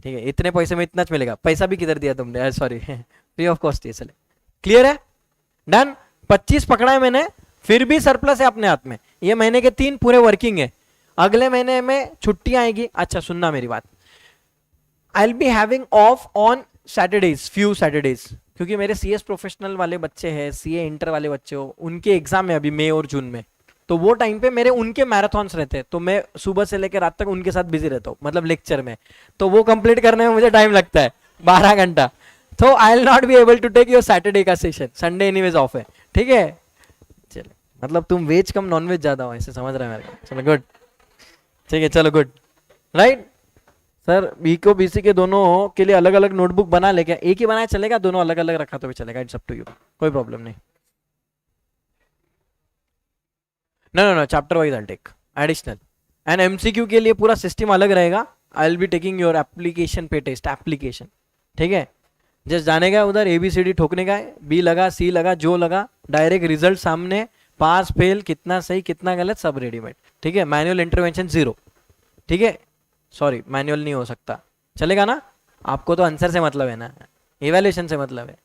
ठीक है, इतने पैसे में इतना मिलेगा, पैसा भी किधर दिया तुमने, सॉरी फ्री ऑफ कॉस्ट है, चले क्लियर है, डन। 25 पकड़ा है मैंने, फिर भी सरप्लस है अपने हाथ में, ये महीने के 3 पूरे वर्किंग है, अगले महीने में छुट्टी आएगी। अच्छा सुनना मेरी बात, आई will be having of on Saturdays, few Saturdays, क्योंकि मेरे सीएस प्रोफेशनल वाले बच्चे हैं, सीए इंटर वाले बच्चे हो, उनके एग्जाम है अभी मई और जून में, तो वो टाइम पे मेरे उनके मैराथन्स रहते हैं, तो मैं सुबह से लेकर रात तक उनके साथ बिजी रहता हूँ, मतलब लेक्चर में, तो वो कंप्लीट करने में मुझे टाइम लगता है 12 घंटा, तो I will not be able to take your Saturday का सेशन, संडे एनीवेज ऑफ है, ठीक है, चलो मतलब तुम वेज कम नॉन वेज ज्यादा हो, ऐसे समझ रहे हैं मेरे को, चलो गुड, ठीक है, चलो गुड, राइट। सर बी को बीसी के दोनों के लिए अलग अलग नोटबुक बना लेके, एक ही बनाया चलेगा, दोनों अलग अलग रखा तो भी चलेगा, इट्स अप टू यू, कोई प्रॉब्लम नहीं। No chapter wise I take additional, and MCQ के लिए पूरा सिस्टम अलग रहेगा, I will be taking your application पे टेस्ट, एप्लीकेशन, ठीक है, जस्ट जाने का उधर ABCD ठोकने का है, बी लगा सी लगा जो लगा, डायरेक्ट रिजल्ट सामने, पास फेल कितना सही कितना गलत सब रेडीमेड, ठीक है, मैनुअल इंटरवेंशन 0, ठीक है, सॉरी मैनुअल नहीं हो सकता, चलेगा ना, आपको तो आंसर से मतलब है ना, इवैल्यूएशन से मतलब है,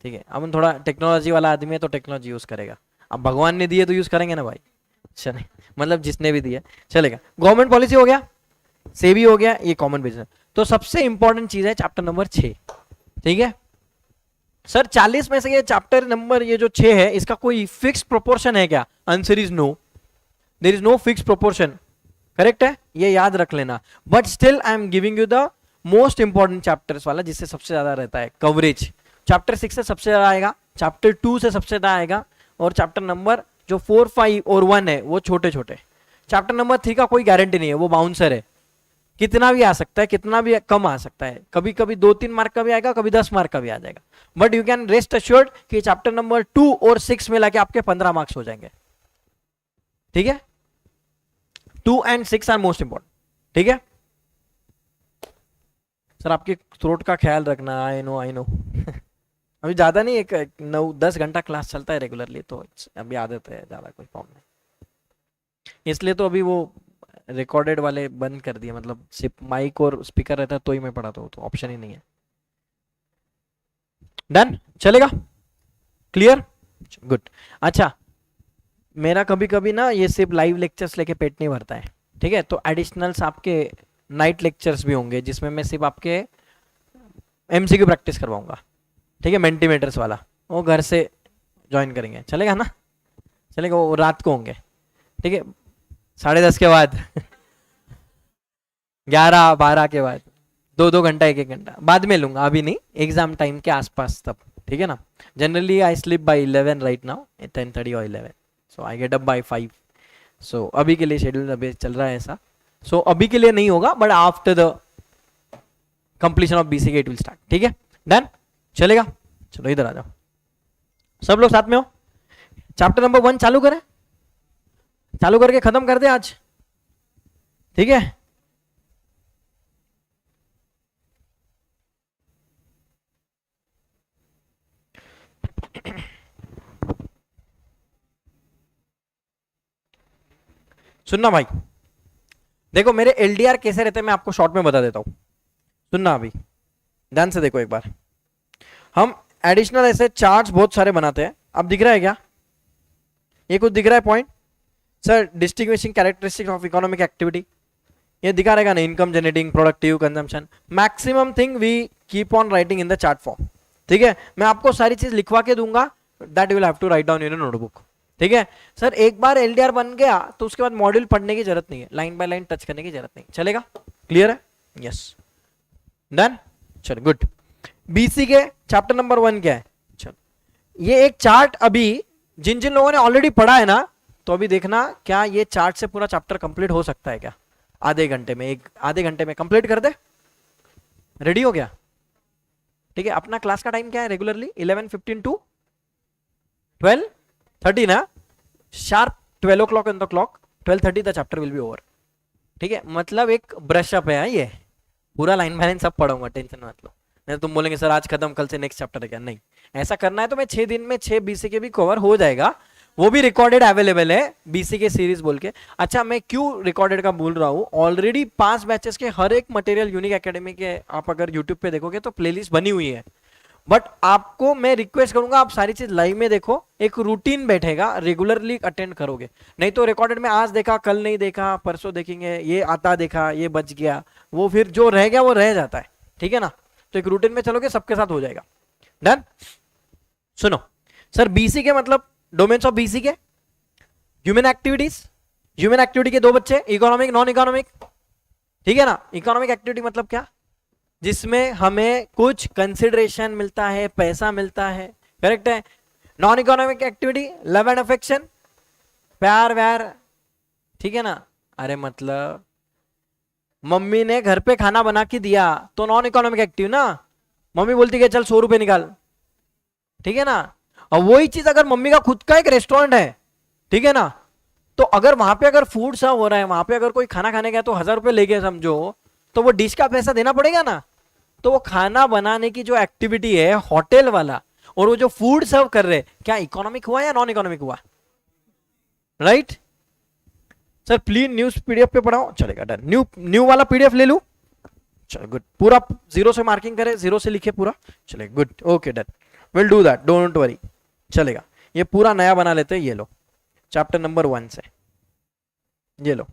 ठीक है, अब थोड़ा टेक्नोलॉजी वाला आदमी है तो टेक्नोलॉजी यूज करेगा, अब भगवान ने दिए तो यूज करेंगे ना भाई, चले मतलब जिसने भी दिया चलेगा। गवर्नमेंट पॉलिसी हो गया, सेबी हो गया, ये कॉमन बिजनेस, तो सबसे इंपॉर्टेंट चीज है चैप्टर नंबर 6, ठीक है सर 40 में से ये चैप्टर नंबर ये जो 6 है इसका कोई फिक्स प्रोपोर्शन है क्या, answer is no, there is no fix proportion, correct है, ये याद रख लेना, but still I am giving you the most important chapters वाला जिससे सबसे ज्यादा रहता है कवरेज, चैप्टर 6 से सबसे ज्यादा आएगा, चैप्टर 2 से सबसे ज्यादा आएगा, और चैप्टर नंबर जो 4, 5 और 1 है वो छोटे छोटे, चैप्टर नंबर 3 का कोई गारंटी नहीं है, वो बाउंसर है, कितना भी आ सकता है, कितना भी कम आ सकता है, कभी कभी 2-3 मार्क का भी आएगा, कभी 10 मार्क का भी आ जाएगा, but you can rest assured कि चैप्टर नंबर 2 और 6 मिला के आपके 15 मार्क्स हो जाएंगे, ठीक है, 2 and 6 आर मोस्ट इंपॉर्टेंट, ठीक है सर आपके थ्रोट का ख्याल रखना, आई नो अभी ज्यादा नहीं, एक 9-10 घंटा क्लास चलता है रेगुलरली, तो अभी आदत है, ज्यादा कोई प्रॉब्लम नहीं, इसलिए तो अभी वो रिकॉर्डेड वाले बंद कर दिए, मतलब सिर्फ माइक और स्पीकर रहता है तो ही मैं पढ़ाता हूँ, तो ऑप्शन ही नहीं है, डन चलेगा, क्लियर, गुड। अच्छा मेरा कभी कभी ना ये सिर्फ लाइव लेक्चर्स लेके पेट नहीं भरता है, ठीक है, तो एडिशनल्स आपके नाइट लेक्चर्स भी होंगे जिसमें मैं सिर्फ आपके MCQ प्रैक्टिस करवाऊंगा, ठीक है, मेंटीमीटर्स वाला वो घर से ज्वाइन करेंगे, चलेगा ना, चलेगा, वो रात को होंगे, ठीक है, 10:30 के बाद 11-12 के बाद 2-2 घंटा 1-1 घंटा बाद में लूंगा, अभी नहीं, एग्जाम टाइम के आसपास तब, ठीक है ना, generally I sleep by 11 right now, 10:30 और 11, सो आई गेट अप बाय 5, सो अभी के लिए शेड्यूल अभी चल रहा है ऐसा, सो अभी के लिए नहीं होगा, but after the completion of BCK it will start, ठीक है, डन चलेगा, चलो इधर आ जाओ, सब लोग साथ में हो, चैप्टर नंबर 1 चालू करें, चालू करके खत्म कर दे आज, ठीक है, सुनना भाई, देखो मेरे LDR कैसे रहते हैं मैं आपको शॉर्ट में बता देता हूं, सुनना अभी ध्यान से देखो एक बार, हम एडिशनल ऐसे चार्ट्स बहुत सारे बनाते हैं, अब दिख रहा है क्या, ये कुछ दिख रहा है point, sir distinguishing characteristics of economic activity, ये दिखा रहेगा ना, income generating, productive, consumption, maximum thing we keep on writing in the chart form, ठीक है, मैं आपको सारी चीज लिखवा के दूंगा, that you will have to write down in notebook, ठीक है सर, एक बार LDR बन गया तो उसके बाद मॉड्यूल पढ़ने की जरूरत नहीं है, लाइन बाय लाइन टच करने की जरूरत नहीं, चलेगा, क्लियर है, यस डन, चलो गुड। BC के चैप्टर नंबर 1 क्या है, चलो ये एक चार्ट, अभी जिन जिन लोगों ने ऑलरेडी पढ़ा है ना, तो अभी देखना क्या ये चार्ट से पूरा चैप्टर कंप्लीट हो सकता है क्या, आधे घंटे में, आधे घंटे में कंप्लीट कर दे, रेडी हो गया, ठीक है, अपना क्लास का टाइम क्या है रेगुलरली 11:15 to 12:30 ना, sharp 12 o'clock on the clock, 12:30 the chapter will be over, ठीक है, मतलब एक ब्रश अप है, ये पूरा लाइन बाय लाइन सब पढ़ूंगा, टेंशन मत लो, नहीं तुम बोलेंगे सर आज खत्म कल से नेक्स्ट चैप्टर है क्या, नहीं, ऐसा करना है तो मैं 6 दिन में 6 BC के भी कवर हो जाएगा, वो भी रिकॉर्डेड अवेलेबल है, बीसी के सीरीज बोल के। अच्छा मैं क्यों रिकॉर्डेड का बोल रहा हूँ, ऑलरेडी 5 बैचेस के हर एक मटेरियल यूनिक एकेडमी के आप अगर यूट्यूब पे देखोगे तो प्लेलिस्ट बनी हुई है। बट आपको मैं रिक्वेस्ट करूंगा आप सारी चीज लाइव में देखो, एक रूटीन बैठेगा, रेगुलरली अटेंड करोगे। नहीं तो रिकॉर्डेड में आज देखा कल नहीं देखा परसों देखेंगे, ये आता देखा ये बच गया, वो फिर जो रह गया वो रह जाता है, ठीक है ना। तो एक रूटीन में चलोगे सबके साथ हो जाएगा। डन। सुनो सर, बीसी के मतलब डोमेन्स ऑफ बीसी के ह्यूमन एक्टिविटीज, ह्यूमन एक्टिविटी के 2 बच्चे, इकोनॉमिक नॉन इकोनॉमिक, ठीक है ना। इकोनॉमिक एक्टिविटी मतलब क्या, जिसमें हमें कुछ कंसिडरेशन मिलता है, पैसा मिलता है, करेक्ट है। Non economic activity love and affection, प्यार व्यार, ठीक है ना। अरे मतलब मम्मी ने घर पे खाना बना के दिया तो नॉन इकोनॉमिक एक्टिव ना, मम्मी बोलती है चल 100 रुपए निकाल, ठीक है ना। और वही चीज अगर मम्मी का खुद का एक रेस्टोरेंट है, ठीक है ना, तो अगर वहां पे अगर फूड सर्व हो रहा है, वहां पे अगर कोई खाना खाने गया तो 1000 रुपए ले गए समझो, तो वो डिश का पैसा देना पड़ेगा ना। तो वो खाना बनाने की जो एक्टिविटी है होटल वाला, और वो जो फूड सर्व कर रहे, क्या इकोनॉमिक हुआ या नॉन इकोनॉमिक हुआ, right. Sir please news PDF पे पढ़ाओ, चलेगा। डन। न्यू वाला पीडीएफ ले लू, चलो गुड। पूरा 0 से मार्किंग करे, 0 से लिखे पूरा, चलेगा good, okay done, will do that, don't worry, चलेगा। ये पूरा नया बना लेते हैं, ये लो चैप्टर नंबर 1 से, ये लो।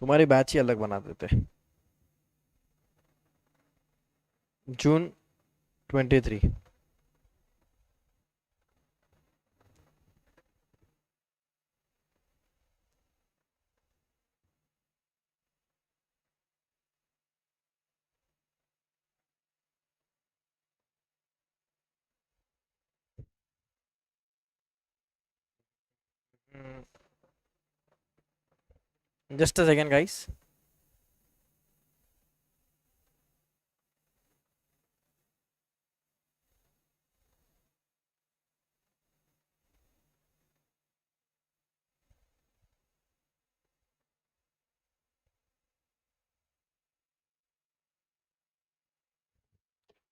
तुम्हारी बैच ही अलग बना देते। जून 23। Just a second guys.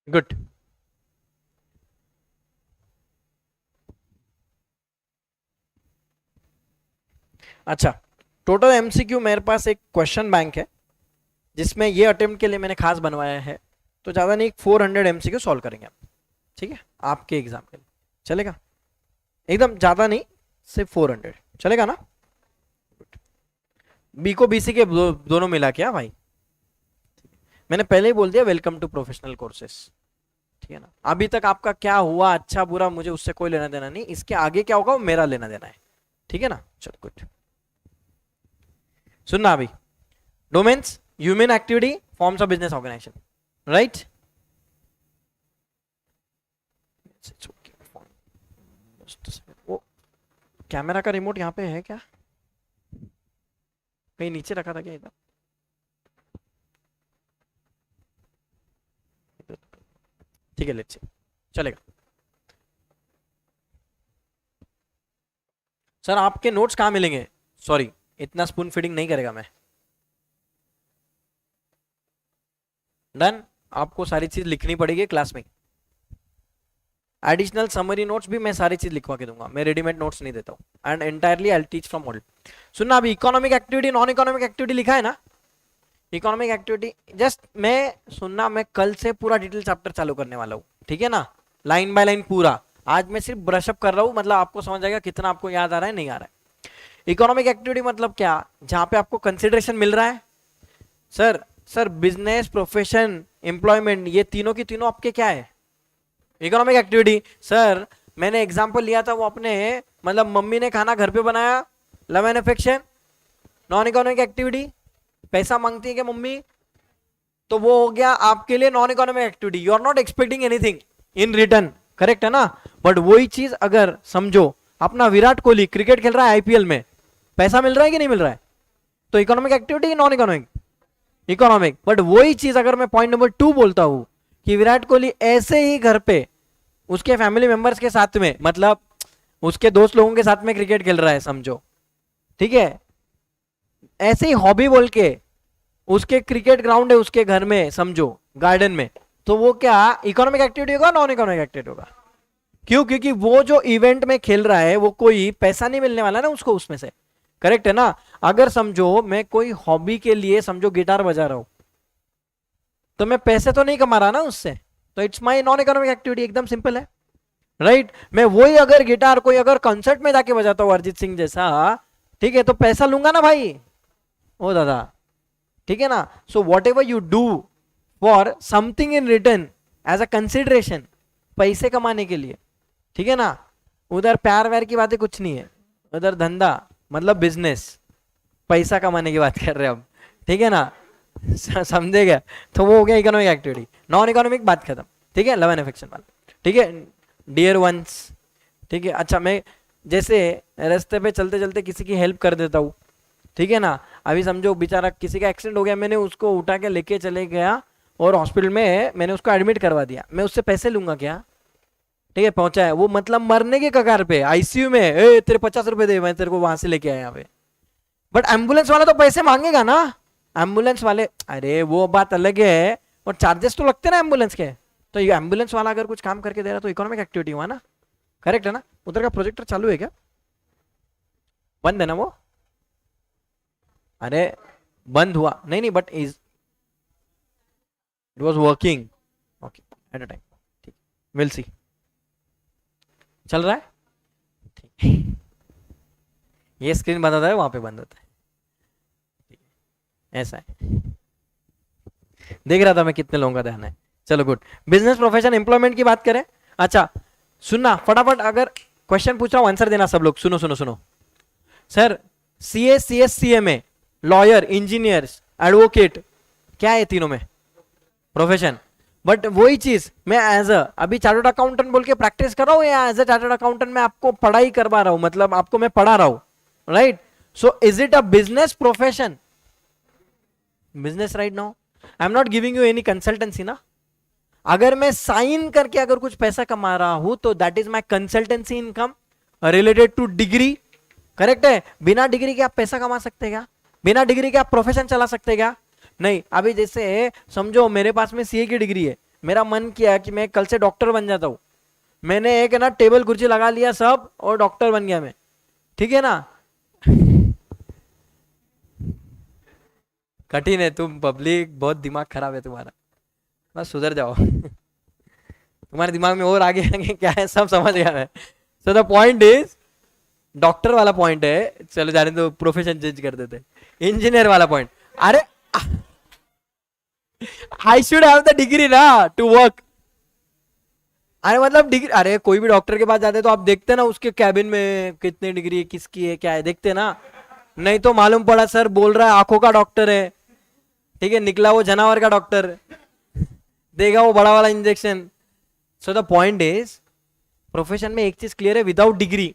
Good. अच्छा टोटल एमसीक्यू मेरे पास एक क्वेश्चन बैंक है, जिसमें ये अटेम्प्ट के लिए मैंने खास बनवाया है, तो ज़्यादा नहीं 400 एमसीक्यू सॉल्व करेंगे हम, ठीक है, आपके एग्जाम के लिए, चलेगा। एकदम ज़्यादा नहीं, सिर्फ 400 चलेगा ना। बी को बीसी के दोनों मिला क्या भाई, मैंने पहले ही बोल दिया वेलकम टू प्रोफेशनल कोर्सेस, ठीक है ना। अभी तक आपका क्या हुआ अच्छा बुरा मुझे उससे कोई लेना देना नहीं, इसके आगे क्या होगा वो मेरा लेना देना है, ठीक है ना। चलो गुड, सुनना अभी। Domains human activity forms of business organisation, right. वो कैमरा का रिमोट यहाँ पे है क्या, कहीं नीचे रखा था क्या इधर, ठीक है लेट्स सी, चलेगा। सर आपके नोट्स कहाँ मिलेंगे, सॉरी इतना स्पून फीडिंग नहीं करेगा मैं। डन। आपको सारी चीज लिखनी पड़ेगी क्लास में, एडिशनल समरी नोट्स भी मैं सारी चीज लिखवा के दूंगा, मैं रेडीमेड नोट्स नहीं देता हूँ, and entirely I teach from model. सुनना अभी, economic activity non economic activity लिखा है ना, इकोनॉमिक एक्टिविटी जस्ट मैं सुनना, मैं कल से पूरा डिटेल चैप्टर चालू करने वाला हूँ, ठीक है ना, लाइन बाय लाइन पूरा। आज मैं सिर्फ ब्रशअप कर रहा हूँ, मतलब आपको समझ आएगा कितना आपको याद आ रहा है नहीं आ रहा है। इकोनॉमिक एक्टिविटी मतलब क्या, जहां पे आपको कंसिडरेशन मिल रहा है। सर बिजनेस प्रोफेशन एम्प्लॉयमेंट ये तीनों की तीनों आपके क्या है, इकोनॉमिक एक्टिविटी। सर मैंने एग्जांपल लिया था वो अपने, मतलब मम्मी ने खाना घर पे बनाया, love and affection, non economic activity, पैसा मांगती है क्या मम्मी, तो वो हो गया आपके लिए non economic activity, you are not expecting anything in return, correct है ना। बट वही चीज अगर समझो अपना विराट कोहली क्रिकेट खेल रहा है आईपीएल में, पैसा मिल रहा है कि नहीं मिल रहा है, तो economic activity non economic, economic. But वही चीज अगर मैं पॉइंट नंबर 2 बोलता हूं कि विराट कोहली ऐसे ही घर पे उसके फैमिली मेंबर्स के साथ में, मतलब उसके दोस्त लोगों के साथ में क्रिकेट खेल रहा है समझो, ठीक है, ऐसे ही हॉबी बोल के उसके क्रिकेट ग्राउंड है उसके घर में समझो, गार्डन में, तो वो क्या इकोनॉमिक एक्टिविटी होगा, नॉन इकोनॉमिक एक्टिविटी होगा? क्यों? क्योंकि वो जो इवेंट में खेल रहा है वो कोई पैसा नहीं मिलने वाला ना उसको उसमें से, करेक्ट है ना? अगर समझो मैं कोई हॉबी के लिए समझो गिटार बजा रहा हूं, तो मैं पैसे तो नहीं कमा रहा ना उससे, तो it's my non economic activity, एकदम सिंपल है, राइट? मैं वही अगर गिटार कोई अगर कंसर्ट में जाके बजाता हूँ अरिजीत सिंह जैसा, ठीक है, तो पैसा लूंगा ना भाई, ओ दादा, ठीक है ना? So whatever you do for something in return as a consideration, पैसे कमाने के लिए, ठीक है ना? उधर प्यार व्यार की बातें कुछ नहीं है, उधर धंधा मतलब बिजनेस, पैसा कमाने की बात कर रहे हैं हम, ठीक है ना? समझे क्या? तो वो हो गया इकोनॉमिक एक्टिविटी। नॉन इकोनॉमिक बात खत्म, ठीक है, लव एंड अफेक्शन वाला, ठीक है, डियर वंस, ठीक है। अच्छा, मैं जैसे रास्ते पे चलते चलते किसी की हेल्प कर देता हूँ, ठीक है ना? अभी समझो बेचारा किसी का एक्सीडेंट हो गया, मैंने उसको उठा के लेके चले गया और हॉस्पिटल में मैंने उसको एडमिट करवा दिया, मैं उससे पैसे लूंगा क्या? ठीक है, पहुंचा है वो, मतलब मरने के कगार पे आईसीयू में, तेरे 50 रुपए दे, मैं तेरे को वहां से लेके आया यहाँ पे। बट एम्बुलेंस वाला तो पैसे मांगेगा ना, एम्बुलेंस वाले, अरे वो बात अलग है, और चार्जेस तो लगते ना एम्बुलेंस के, तो ये एम्बुलेंस वाला अगर कुछ काम करके दे रहा तो इकोनॉमिक एक्टिविटी हुआ ना, करेक्ट है ना? उधर का प्रोजेक्टर चालू है क्या? बंद है ना वो? अरे बंद हुआ नहीं, नहीं, but is it was working, okay, at a time, ठीक, विल सी, चल रहा है, ठीक। ये स्क्रीन बंद होता है, वहां पे बंद होता है, ऐसा है। देख रहा था मैं कितने लोगों का ध्यान है। चलो गुड। बिजनेस प्रोफेशन एम्प्लॉयमेंट की बात करें। अच्छा सुनना फटाफट, अगर क्वेश्चन पूछ रहा हूं आंसर देना सब लोग, सुनो सुनो सुनो। Sir CA, CS, CMA, lawyer, engineers, advocate, क्या है तीनों में? प्रोफेशन। बट वही चीज मैं एज अ अभी चार्टर्ड अकाउंटेंट बोल के प्रैक्टिस कर रहा हूं, या एज अ चार्टर्ड अकाउंटेंट मैं आपको पढ़ाई करवा रहा हूं, मतलब आपको मैं पढ़ा रहा हूं, right? So is it a business profession? Business right now. I am not giving you any consultancy ना। अगर मैं साइन करके अगर कुछ पैसा कमा रहा हूं तो that is my consultancy income related two degree, correct है? बिना डिग्री के आप पैसा कमा सकते क्या? बिना डिग्री के आप प्रोफेशन चला सकते क्या? नहीं। अभी जैसे समझो मेरे पास में सीए की डिग्री है, मेरा मन किया कि मैं कल से डॉक्टर बन जाता हूं, मैंने एक ना टेबल कुर्सी लगा लिया सब और डॉक्टर बन गया मैं, ठीक है ना? कठिन है, तुम पब्लिक बहुत दिमाग खराब है तुम्हारा, बस सुधर जाओ। तुम्हारे दिमाग में और आगे आगे क्या है सब समझ गया मैं। सो द पॉइंट इज, डॉक्टर वाला पॉइंट है, चलो जाने दो, प्रोफेशन चेंज कर देते। इंजीनियर वाला पॉइंट, अरे I should have the degree ना टू वर्क। अरे मतलब डिग्री, अरे कोई भी डॉक्टर के पास जाते तो आप देखते ना उसके कैबिन में कितनी डिग्री है, किसकी है, क्या है, देखते ना। नहीं तो मालूम पड़ा सर बोल रहा है आंखों का डॉक्टर है, ठीक है, निकला वो जानवर का डॉक्टर, देगा वो बड़ा वाला injection. So the point is, profession में एक चीज क्लियर है, without degree,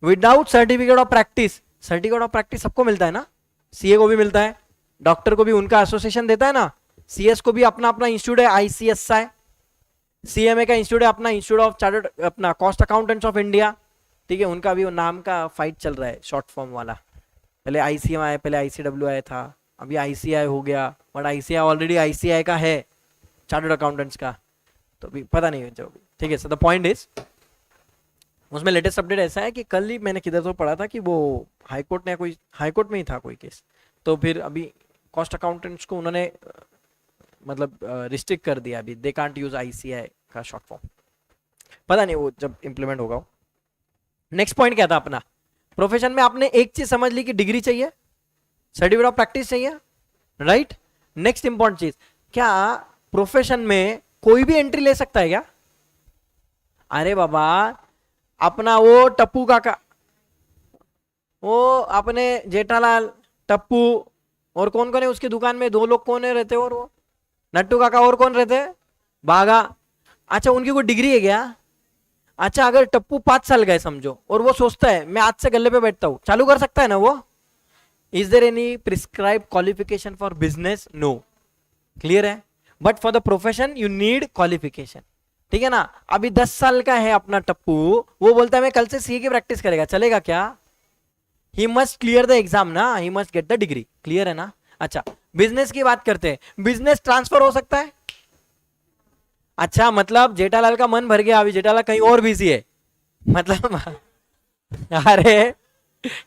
without certificate of practice, certificate of practice सबको मिलता है ना, सीए को भी मिलता है, डॉक्टर को भी उनका एसोसिएशन देता है ना, सीएस को भी अपना अपना इंस्टीट्यूट है आईसीएसआई, सीएमए का इंस्टीट्यूट है अपना, इंस्टीट्यूट ऑफ चार्टर्ड अपना कॉस्ट अकाउंटेंट्स ऑफ इंडिया, ठीक है, उनका भी वो नाम का फाइट चल रहा है शॉर्ट फॉर्म वाला, पहले आईसीएमआई, पहले आईसीडब्ल्यूआई था, अभी आईसीआई हो गया, बट आईसीआई ऑलरेडी आईसीआई का है चार्टर्ड अकाउंटेंट्स का, तो भी पता नहीं जो भी, ठीक है। सो द पॉइंट इज, उसमें लेटेस्ट अपडेट ऐसा है कि कल ही मैंने किधर तो पढ़ा था कि वो हाईकोर्ट ने, कोई हाईकोर्ट में ही था कोई केस, तो फिर अभी कॉस्ट अकाउंटेंट्स को उन्होंने मतलब रिस्ट्रिक्ट कर दिया, अभी दे कांट यूज आईसीआई का शॉर्ट फॉर्म, पता नहीं वो जब इंप्लीमेंट होगा। नेक्स्ट पॉइंट क्या था अपना? प्रोफेशन में आपने एक चीज समझ ली कि डिग्री चाहिए, सर्टिफिकेट ऑफ प्रैक्टिस चाहिए, राइट? नेक्स्ट इंपॉर्टेंट चीज, क्या प्रोफेशन में कोई भी एंट्री ले सकता है क्या? अरे बाबा, अपना वो टप्पू काका, वो अपने जेठालाल, टप्पू, और कौन कौन है उसकी दुकान में, दो लोग कौन है रहते, और वो नट्टू काका, और कौन रहते, बागा। अच्छा उनकी कोई डिग्री है क्या? अच्छा अगर टप्पू 5 साल गए समझो, और वो सोचता है मैं आज से गले पे बैठता हूं, चालू कर सकता है ना वो? Is there any prescribe qualification for business? No. Clear है. But for the profession you need qualification. ठीक है ना. अभी 10 साल का है अपना टप्पू, वो बोलता है मैं कल से सीए की प्रैक्टिस करेगा, चलेगा क्या? He must clear the exam ना, he must get the degree. Clear है ना. अच्छा, बिजनेस की बात करते हैं. बिजनेस ट्रांसफर हो सकता है. अच्छा, मतलब जेठालाल का मन भर गया, अभी जेठालाल कहीं और बिजी है मतलब अरे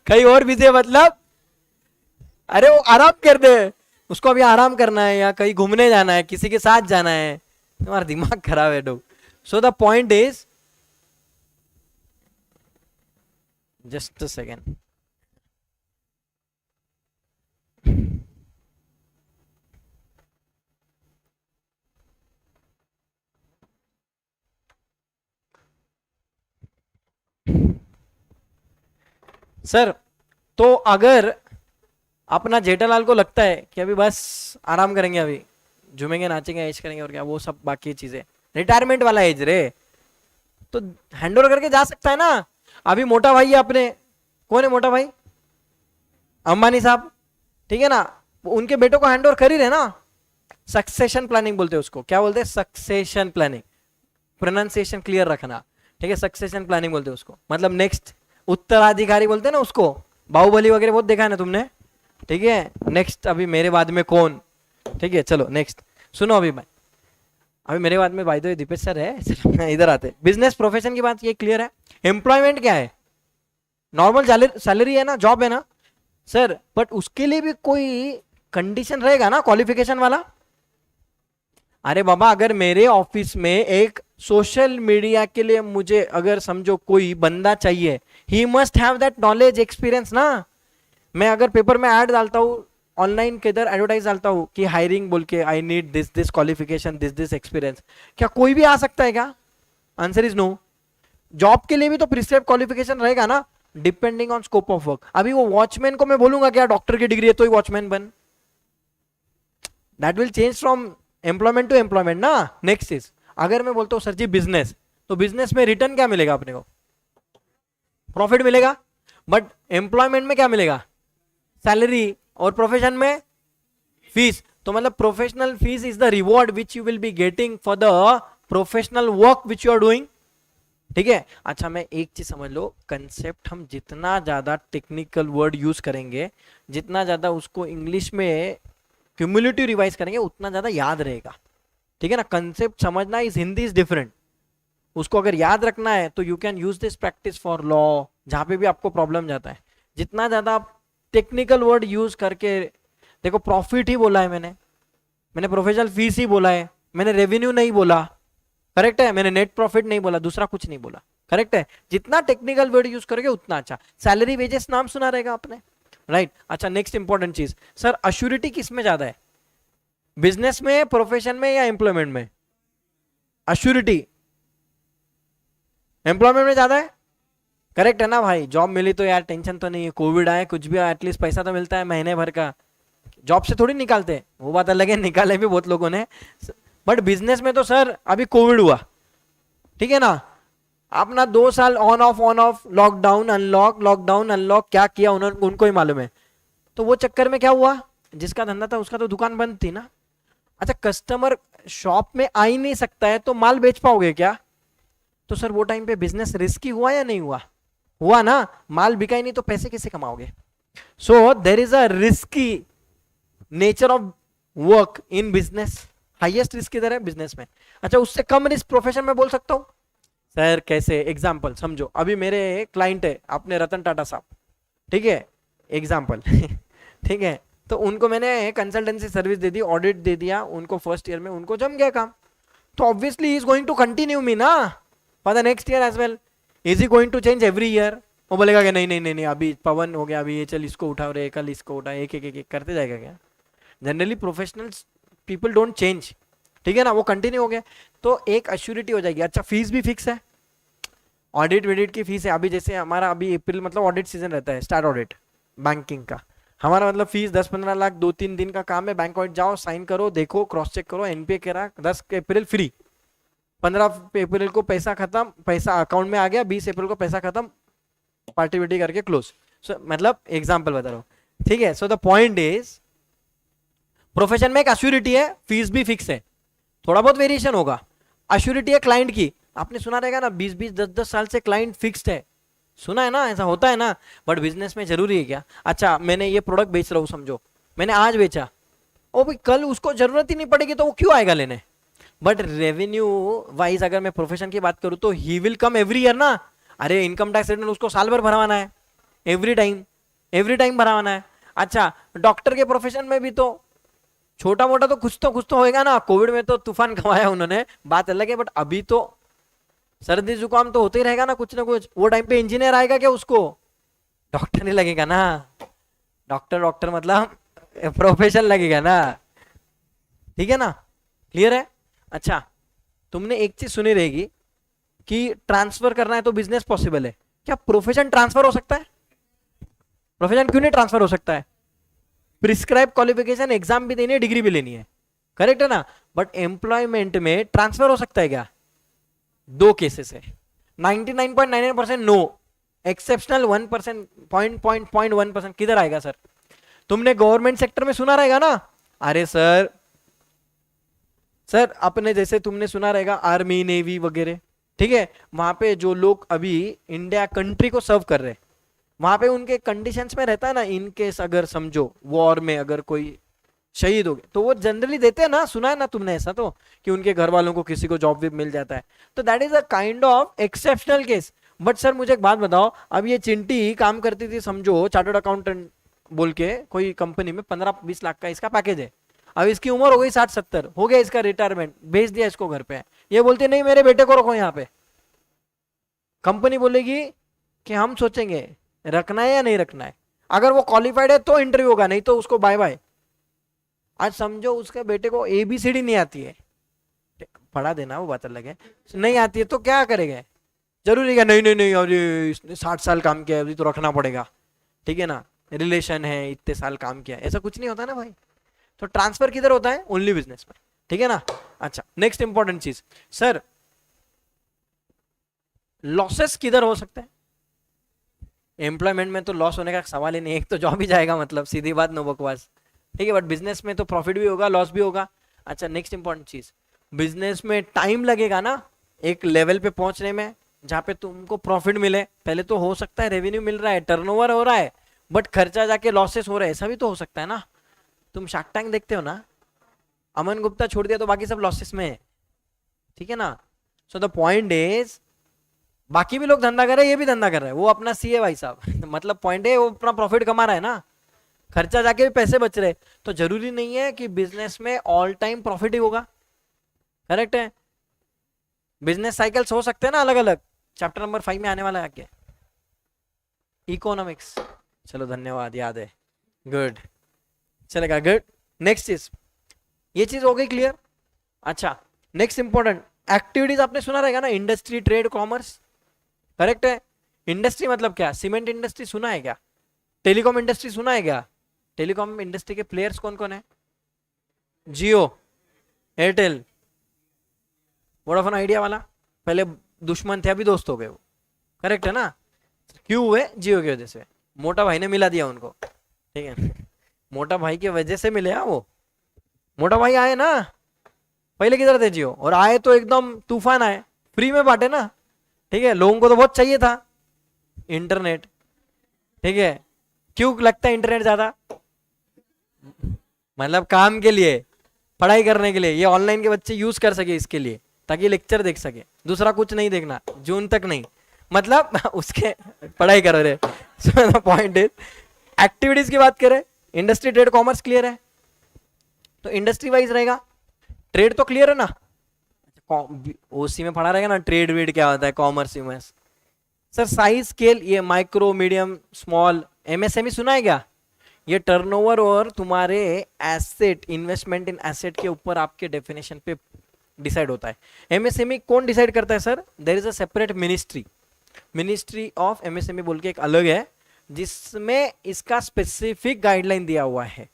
कहीं और बिजी है मतलब, अरे वो आराम कर दे, उसको अभी आराम करना है या कहीं घूमने जाना है, किसी के साथ जाना है. तुम्हारा दिमाग खराब है डो. So the point is, just a second. Sir, तो अगर अपना जेठालाल को लगता है कि अभी बस आराम करेंगे, अभी झूमेंगे नाचेंगे ऐश करेंगे और क्या, वो सब बाकी चीजें, रिटायरमेंट वाला एज रे, तो हैंड ओवर करके जा सकता है ना. अभी मोटा भाई है अपने, कौन है मोटा भाई? अंबानी साहब. ठीक है ना. उनके बेटों को हैंड ओवर कर ही रहे ना. सक्सेशन प्लानिंग बोलते हैं उसको. क्या बोलते हैं? Succession planning. प्रोनाउंसिएशन क्लियर रखना. ठीक है, सक्सेशन प्लानिंग बोलते हैं उसको. मतलब नेक्स्ट उत्तराधिकारी बोलते हैं ना उसको. बाहुबली वगैरह बहुत देखा है ना तुमने. ठीक है. नेक्स्ट अभी मेरे बाद में कौन. ठीक है, चलो नेक्स्ट सुनो. अभी भाई, अभी मेरे बाद में भाई तो दीपेश सर है इधर आते. बिजनेस प्रोफेशन की बात ये क्लियर है. एम्प्लॉयमेंट क्या है? नॉर्मल सैलरी है ना, जॉब है ना सर. बट उसके लिए भी कोई कंडीशन रहेगा ना, क्वालिफिकेशन वाला. अरे बाबा, अगर मेरे ऑफिस में एक सोशल मीडिया के लिए मुझे अगर समझो कोई बंदा चाहिए, he must have that knowledge experience ना. मैं अगर पेपर में ऐड डालता हूँ, ऑनलाइन के इधर एडवर्टाइज डालता हूँ कि हायरिंग बोल के, I need this this qualification, this this experience, क्या कोई भी आ सकता है क्या? Answer is no. जॉब के लिए भी तो प्रिस्क्राइब क्वालिफिकेशन रहेगा ना, depending on scope of work. अभी वो वॉचमैन को मैं बोलूंगा क्या डॉक्टर की डिग्री है तो ही वॉचमैन बन? That will change from employment to employment ना. नेक्स्ट इज, अगर मैं बोलता हूँ सर जी बिजनेस, तो बिजनेस में रिटर्न क्या मिलेगा अपने को? प्रॉफिट मिलेगा. बट एम्प्लॉयमेंट में क्या मिलेगा? सैलरी. और प्रोफेशन में फीस. तो मतलब professional fees is the reward which you will be getting for the professional work which you are doing. ठीक है. अच्छा, मैं एक चीज समझ लो, कंसेप्ट हम जितना ज्यादा टेक्निकल वर्ड यूज करेंगे, जितना ज्यादा उसको इंग्लिश में क्यूमुलेटिव रिवाइज करेंगे, उतना ज्यादा याद रहेगा. ठीक है ना. कंसेप्ट समझना इज हिंदी इज डिफरेंट. उसको अगर याद रखना है तो you can use this practice for law, जहां पे भी आपको प्रॉब्लम जाता है. जितना ज्यादा आप टेक्निकल वर्ड यूज करके, देखो प्रॉफिट ही बोला है मैंने प्रोफेशनल फीस ही बोला है, मैंने रेवेन्यू नहीं बोला. करेक्ट है. मैंने नेट प्रॉफिट नहीं बोला, दूसरा कुछ नहीं बोला. करेक्ट है. जितना टेक्निकल वर्ड यूज करोगे उतना अच्छा. सैलरी वेजेस नाम सुना रहेगा आपने, राइट. अच्छा, नेक्स्ट इंपॉर्टेंट चीज, सर अश्योरिटी किस में ज्यादा है? बिजनेस में, प्रोफेशन में या एम्प्लॉयमेंट में? अश्योरिटी एम्प्लॉयमेंट में ज्यादा है. करेक्ट है ना भाई. जॉब मिली तो यार टेंशन तो नहीं है, कोविड आए कुछ भी, एटलीस्ट पैसा तो मिलता है महीने भर का. जॉब से थोड़ी निकालते, वो बात अलग है, निकाले भी बहुत लोगों ने. बट बिजनेस में तो सर अभी कोविड हुआ, ठीक है ना, अपना 2 साल on off lockdown unlock, lockdown unlock, क्या किया उन्होंने उनको ही मालूम है. तो वो चक्कर में क्या हुआ, जिसका धंधा था उसका तो दुकान बंद थी ना. अच्छा, कस्टमर शॉप में आ ही नहीं सकता है तो माल बेच पाओगे क्या? तो सर वो टाइम पे बिजनेस रिस्की हुआ या नहीं हुआ? हुआ ना. माल बिका ही नहीं तो पैसे कैसे कमाओगे? So there is a risky nature of work in business. Highest risk किधर है? बिजनेस में. अच्छा, उससे कम रिस्क प्रोफेशन में बोल सकता हूं सर. कैसे? एग्जांपल समझो. अभी मेरे क्लाइंट है अपने रतन टाटा साहब, ठीक है, एग्जांपल ठीक है. तो उनको मैंने कंसल्टेंसी सर्विस दे दी, ऑडिट दे दिया उनको, फर्स्ट ईयर में उनको जम गया काम. तो obviously he is going to continue me ना for the next year as well. Is he going to change every year? वो बोलेगा कि नहीं नहीं नहीं नहीं, अभी पवन हो गया, अभी ये चल इसको उठा रहे, कल इसको उठा, एक एक एक करते जाएगा क्या? Generally professionals people don't change. ठीक है ना. वो कंटिन्यू हो गया तो एक अश्योरिटी हो जाएगी. अच्छा, फीस भी फिक्स है, ऑडिट वेडिट की फीस है. अभी जैसे हमारा अभी अप्रैल मतलब ऑडिट सीजन रहता है, स्टार ऑडिट बैंकिंग का. हमारा मतलब फीस 10-15 लाख 2-3 दिन का काम है. बैंक ऑडिट जाओ, साइन करो, देखो, क्रॉस चेक करो, एनपीए करा, 10 अप्रैल फ्री, 15 अप्रैल को पैसा खत्म, पैसा अकाउंट में आ गया, 20 अप्रैल को पैसा खत्म, पार्टी वार्टी करके क्लोज. मतलब एग्जाम्पल बता रहा हूँ. ठीक है, सो द पॉइंट इज प्रोफेशन में एक अश्योरिटी है, फीस भी फिक्स है, थोड़ा बहुत वेरिएशन होगा। अश्योरिटी है क्लाइंट की, आपने सुना रहेगा ना 20-20 10-10 साल से क्लाइंट फिक्स्ड है, सुना है ना, ऐसा होता है ना। बट बिजनेस में जरूरी है क्या? अच्छा मैंने ये प्रोडक्ट बेच रहा हूँ, समझो मैंने आज बेचा, ओ भाई कल उसको जरूरत ही नहीं पड़ेगी तो वो क्यों आएगा लेने। बट रेवेन्यू वाइज अगर मैं प्रोफेशन की बात करूं तो he will come every year ना। अरे इनकम टैक्स रिटर्न उसको साल भर भरवाना है, एवरी टाइम भरवाना है। अच्छा डॉक्टर के प्रोफेशन में भी तो छोटा मोटा तो कुछ तो होएगा ना। कोविड में तो तूफान कमाया उन्होंने, बात अलग है, बट अभी तो सर्दी जुकाम तो होते ही रहेगा ना कुछ ना कुछ। वो टाइम पे इंजीनियर आएगा क्या, उसको डॉक्टर नहीं लगेगा ना। डॉक्टर मतलब प्रोफेशन लगेगा ना, ठीक है ना, क्लियर है। अच्छा तुमने एक चीज सुनी रहेगी कि ट्रांसफर करना है तो बिजनेस पॉसिबल है, क्या प्रोफेशन ट्रांसफर हो सकता है? प्रोफेशन क्यों नहीं ट्रांसफर हो सकता है? प्रिस्क्राइब क्वालिफिकेशन, एग्जाम भी देनी है, डिग्री भी लेनी है, करेक्ट है ना। बट एम्प्लॉयमेंट में ट्रांसफर हो सकता है क्या? दो केसेस है, 99.99% नो, एक्सेप्शनल 1% 0.1% किधर आएगा सर? तुमने गवर्नमेंट सेक्टर में सुना रहेगा ना, अरे सर अपने जैसे तुमने सुना रहेगा आर्मी नेवी वगैरह, ठीक है, वहां पे जो लोग अभी इंडिया कंट्री को सर्व कर रहे हैं, वहां पे उनके कंडीशंस में रहता है ना, इन केस अगर समझो वॉर में अगर कोई शहीद हो गए तो वो जनरली देते हैं ना, सुना है ना तुमने ऐसा तो, कि उनके घर वालों को किसी को जॉब भी मिल जाता है। तो that is a kind of exceptional case. But sir मुझे एक बात बताओ, अब ये चिंटी काम करती थी समझो चार्टर्ड अकाउंटेंट बोल के कोई कंपनी में, 15-20 लाख का इसका पैकेज है, अब इसकी उम्र हो गई 60-70, हो गया इसका रिटायरमेंट, भेज दिया इसको घर पे, ये बोलते नहीं मेरे बेटे को रखो यहाँ पे। कंपनी बोलेगी कि हम सोचेंगे रखना है या नहीं रखना है, अगर वो क्वालिफाइड है तो इंटरव्यू होगा, नहीं तो उसको बाय बाय। आज समझो उसके बेटे को ABCD नहीं आती है, पढ़ा देना वो बात अलग है, नहीं आती है तो क्या करेगा? जरूरी है नहीं नहीं नहीं, अरे इसने 60 साल काम किया अभी तो रखना पड़ेगा, ठीक है ना, रिलेशन है इतने साल काम किया, ऐसा कुछ नहीं होता ना भाई। तो ट्रांसफर किधर होता है? ओनली बिजनेस में, ठीक है ना। अच्छा नेक्स्ट इंपॉर्टेंट चीज, सर लॉसेस किधर हो सकते हैं? एम्प्लॉयमेंट में तो लॉस होने का सवाल ही नहीं, एक तो जॉब ही जाएगा, मतलब सीधी बात, नो बकवास, ठीक है। बट बिजनेस में तो प्रॉफिट भी होगा लॉस भी होगा। अच्छा नेक्स्ट इंपॉर्टेंट चीज, बिजनेस में टाइम लगेगा ना एक लेवल पे पहुंचने में जहां पे तुमको प्रॉफिट मिले। पहले तो हो सकता है रेवेन्यू मिल रहा है, टर्नओवर हो रहा है, बट खर्चा जाके लॉसेस हो रहा है, ऐसा भी तो हो सकता है ना। तुम शार्क टैंक देखते हो ना, अमन गुप्ता छोड़ दिया तो बाकी सब लॉसेस में है, ठीक है ना। सो द पॉइंट इज बाकी भी लोग धंधा कर रहे हैं, ये भी धंधा कर रहे हैं, वो अपना सीए भाई साहब मतलब पॉइंट है वो अपना प्रॉफिट कमा रहा है ना, खर्चा जाके भी पैसे बच रहे। तो जरूरी नहीं है कि बिजनेस में ऑल टाइम प्रॉफिट ही होगा, करेक्ट है। बिजनेस साइकिल्स हो सकते हैं ना अलग अलग, चैप्टर नंबर 5 में आने वाला है आगे, इकोनॉमिक्स। चलो धन्यवाद, याद है, गुड, चलेगा, गुड। नेक्स्ट चीज, ये चीज हो गई क्लियर। अच्छा नेक्स्ट इंपॉर्टेंट एक्टिविटीज आपने सुना रहेगा ना, इंडस्ट्री ट्रेड कॉमर्स, करेक्ट है। इंडस्ट्री मतलब क्या? सीमेंट इंडस्ट्री सुना है क्या? टेलीकॉम इंडस्ट्री सुना है क्या? टेलीकॉम इंडस्ट्री के प्लेयर्स कौन कौन है? जियो, एयरटेल, वोडाफोन आइडिया वाला, पहले दुश्मन थे अभी दोस्त हो गए वो, करेक्ट है ना। क्यों हुए? जियो की वजह से, मोटा भाई ने मिला दिया उनको, ठीक है मोटा भाई की वजह से मिले। हाँ वो मोटा भाई आए ना, पहले किधर थे जियो, और आए तो एकदम तूफान आए, फ्री में बांटे ना, ठीक है। लोगों को तो बहुत चाहिए था इंटरनेट, ठीक है। क्यों लगता है इंटरनेट ज्यादा? मतलब काम के लिए, पढ़ाई करने के लिए, ये ऑनलाइन के बच्चे यूज कर सके इसके लिए, ताकि लेक्चर देख सके, दूसरा कुछ नहीं देखना, जून तक नहीं, मतलब उसके पढ़ाई करो रे। पॉइंट इज एक्टिविटीज की बात करें, इंडस्ट्री ट्रेड कॉमर्स क्लियर है, तो इंडस्ट्री वाइज रहेगा। ट्रेड तो क्लियर है ना, ओसी में पढ़ा रहेगा ना ट्रेड वेड क्या होता है, कॉमर्स यूमर्स। सर साइज स्केल, ये माइक्रो मीडियम स्मॉल MSME सुना है क्या? ये टर्नओवर और तुम्हारे एसेट, इन्वेस्टमेंट इन एसेट के ऊपर आपके डेफिनेशन पे डिसाइड होता है। MSME कौन डिसाइड करता है sir? There is a separate ministry of MSME बोल के एक अलग है, जिसमें इसका स्पेसिफिक गाइडलाइन दिया हुआ है,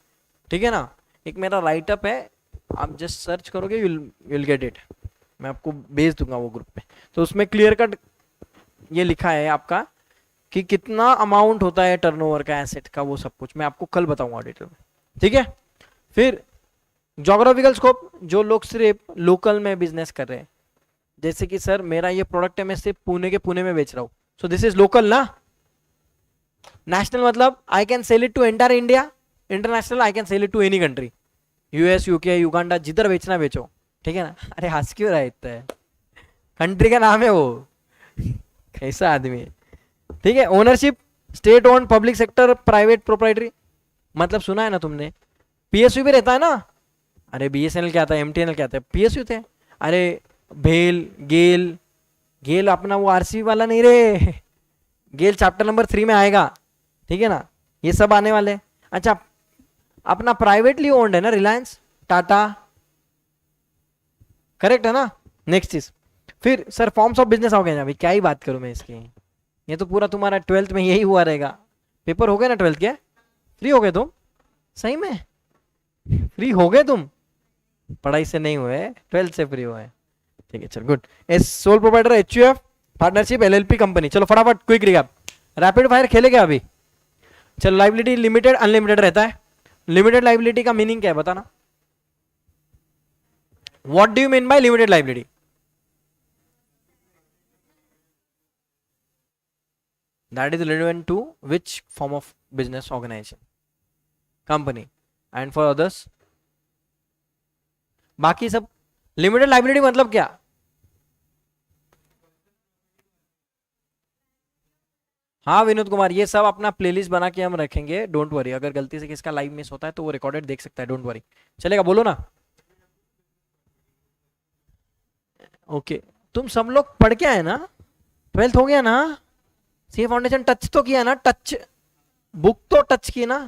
ठीक है ना। एक मेरा राइटअप है, आप जस्ट सर्च करोगे you'll गेट इट, मैं आपको भेज दूंगा वो ग्रुप पे। तो उसमें क्लियर कट ये लिखा है आपका कि कितना अमाउंट होता है टर्नओवर का एसेट का, वो सब कुछ मैं आपको कल बताऊंगा डिटेल में, ठीक है। फिर जोग्राफिकल स्कोप, जो लोग सिर्फ लोकल में बिजनेस कर रहे हैं, जैसे कि सर मेरा ये प्रोडक्ट है मैं सिर्फ पुणे में बेच रहा हूँ, सो दिस इज लोकल ना। नेशनल मतलब I can sell it to entire India, international I can sell it to any country, US UK Uganda, जिधर बेचना बेचो, ठीक है ना। अरे हंस क्यों रहा है इतना, कंट्री का नाम है वो, कैसा आदमी है, ठीक है। Ownership state own, public sector, private proprietary, मतलब सुना है ना तुमने, पीएसयू भी रहता है ना। अरे बीएसएनएल क्या आता है, एमटीएनएल क्या आता है, पीएसयू थे। अरे भेल, गेल, गेल अपना वो आरसीबी वाला नहीं रे, गेल चैप्टर नंबर 3 में आएगा, ठीक है ना, ये सब आने वाले। अच्छा अपना प्राइवेटली ओन्ड है ना रिलायंस, टाटा, करेक्ट है ना। नेक्स्ट चीज, फिर सर फॉर्म्स ऑफ बिजनेस हो गए ना, अभी क्या ही बात करूं मैं इसकी, ये तो पूरा तुम्हारा 12th में यही हुआ रहेगा। पेपर हो गए ना 12th के, फ्री हो गए तुम, सही में फ्री हो गए तुम, पढ़ाई से नहीं हुए, 12th से फ्री हुए, ठीक है चल good. As sole provider, HUF, partnership, LLP, company. चलो फटाफट क्विक रिकैप, रैपिड फायर खेलेगा अभी। चलो लाइबिलिटी लिमिटेड अनलिमिटेड रहता है, लिमिटेड लाइबिलिटी का मीनिंग क्या है बताना, what do you mean by limited liability. That is relevant to which form of business organisation, company, and for others बाकी सब। लिमिटेड लाइबिलिटी मतलब क्या, हाँ विनोद कुमार, ये सब अपना प्लेलिस्ट बना के हम रखेंगे, डोंट वरी, अगर गलती से किसका लाइव मिस होता है तो वो रिकॉर्डेड देख सकता है, डोंट वरी, चलेगा, बोलो ना। ओके तुम सब लोग पढ़ के आए ना, 12th हो गया ना, सी फाउंडेशन टच तो किया ना, टच बुक तो टच की ना,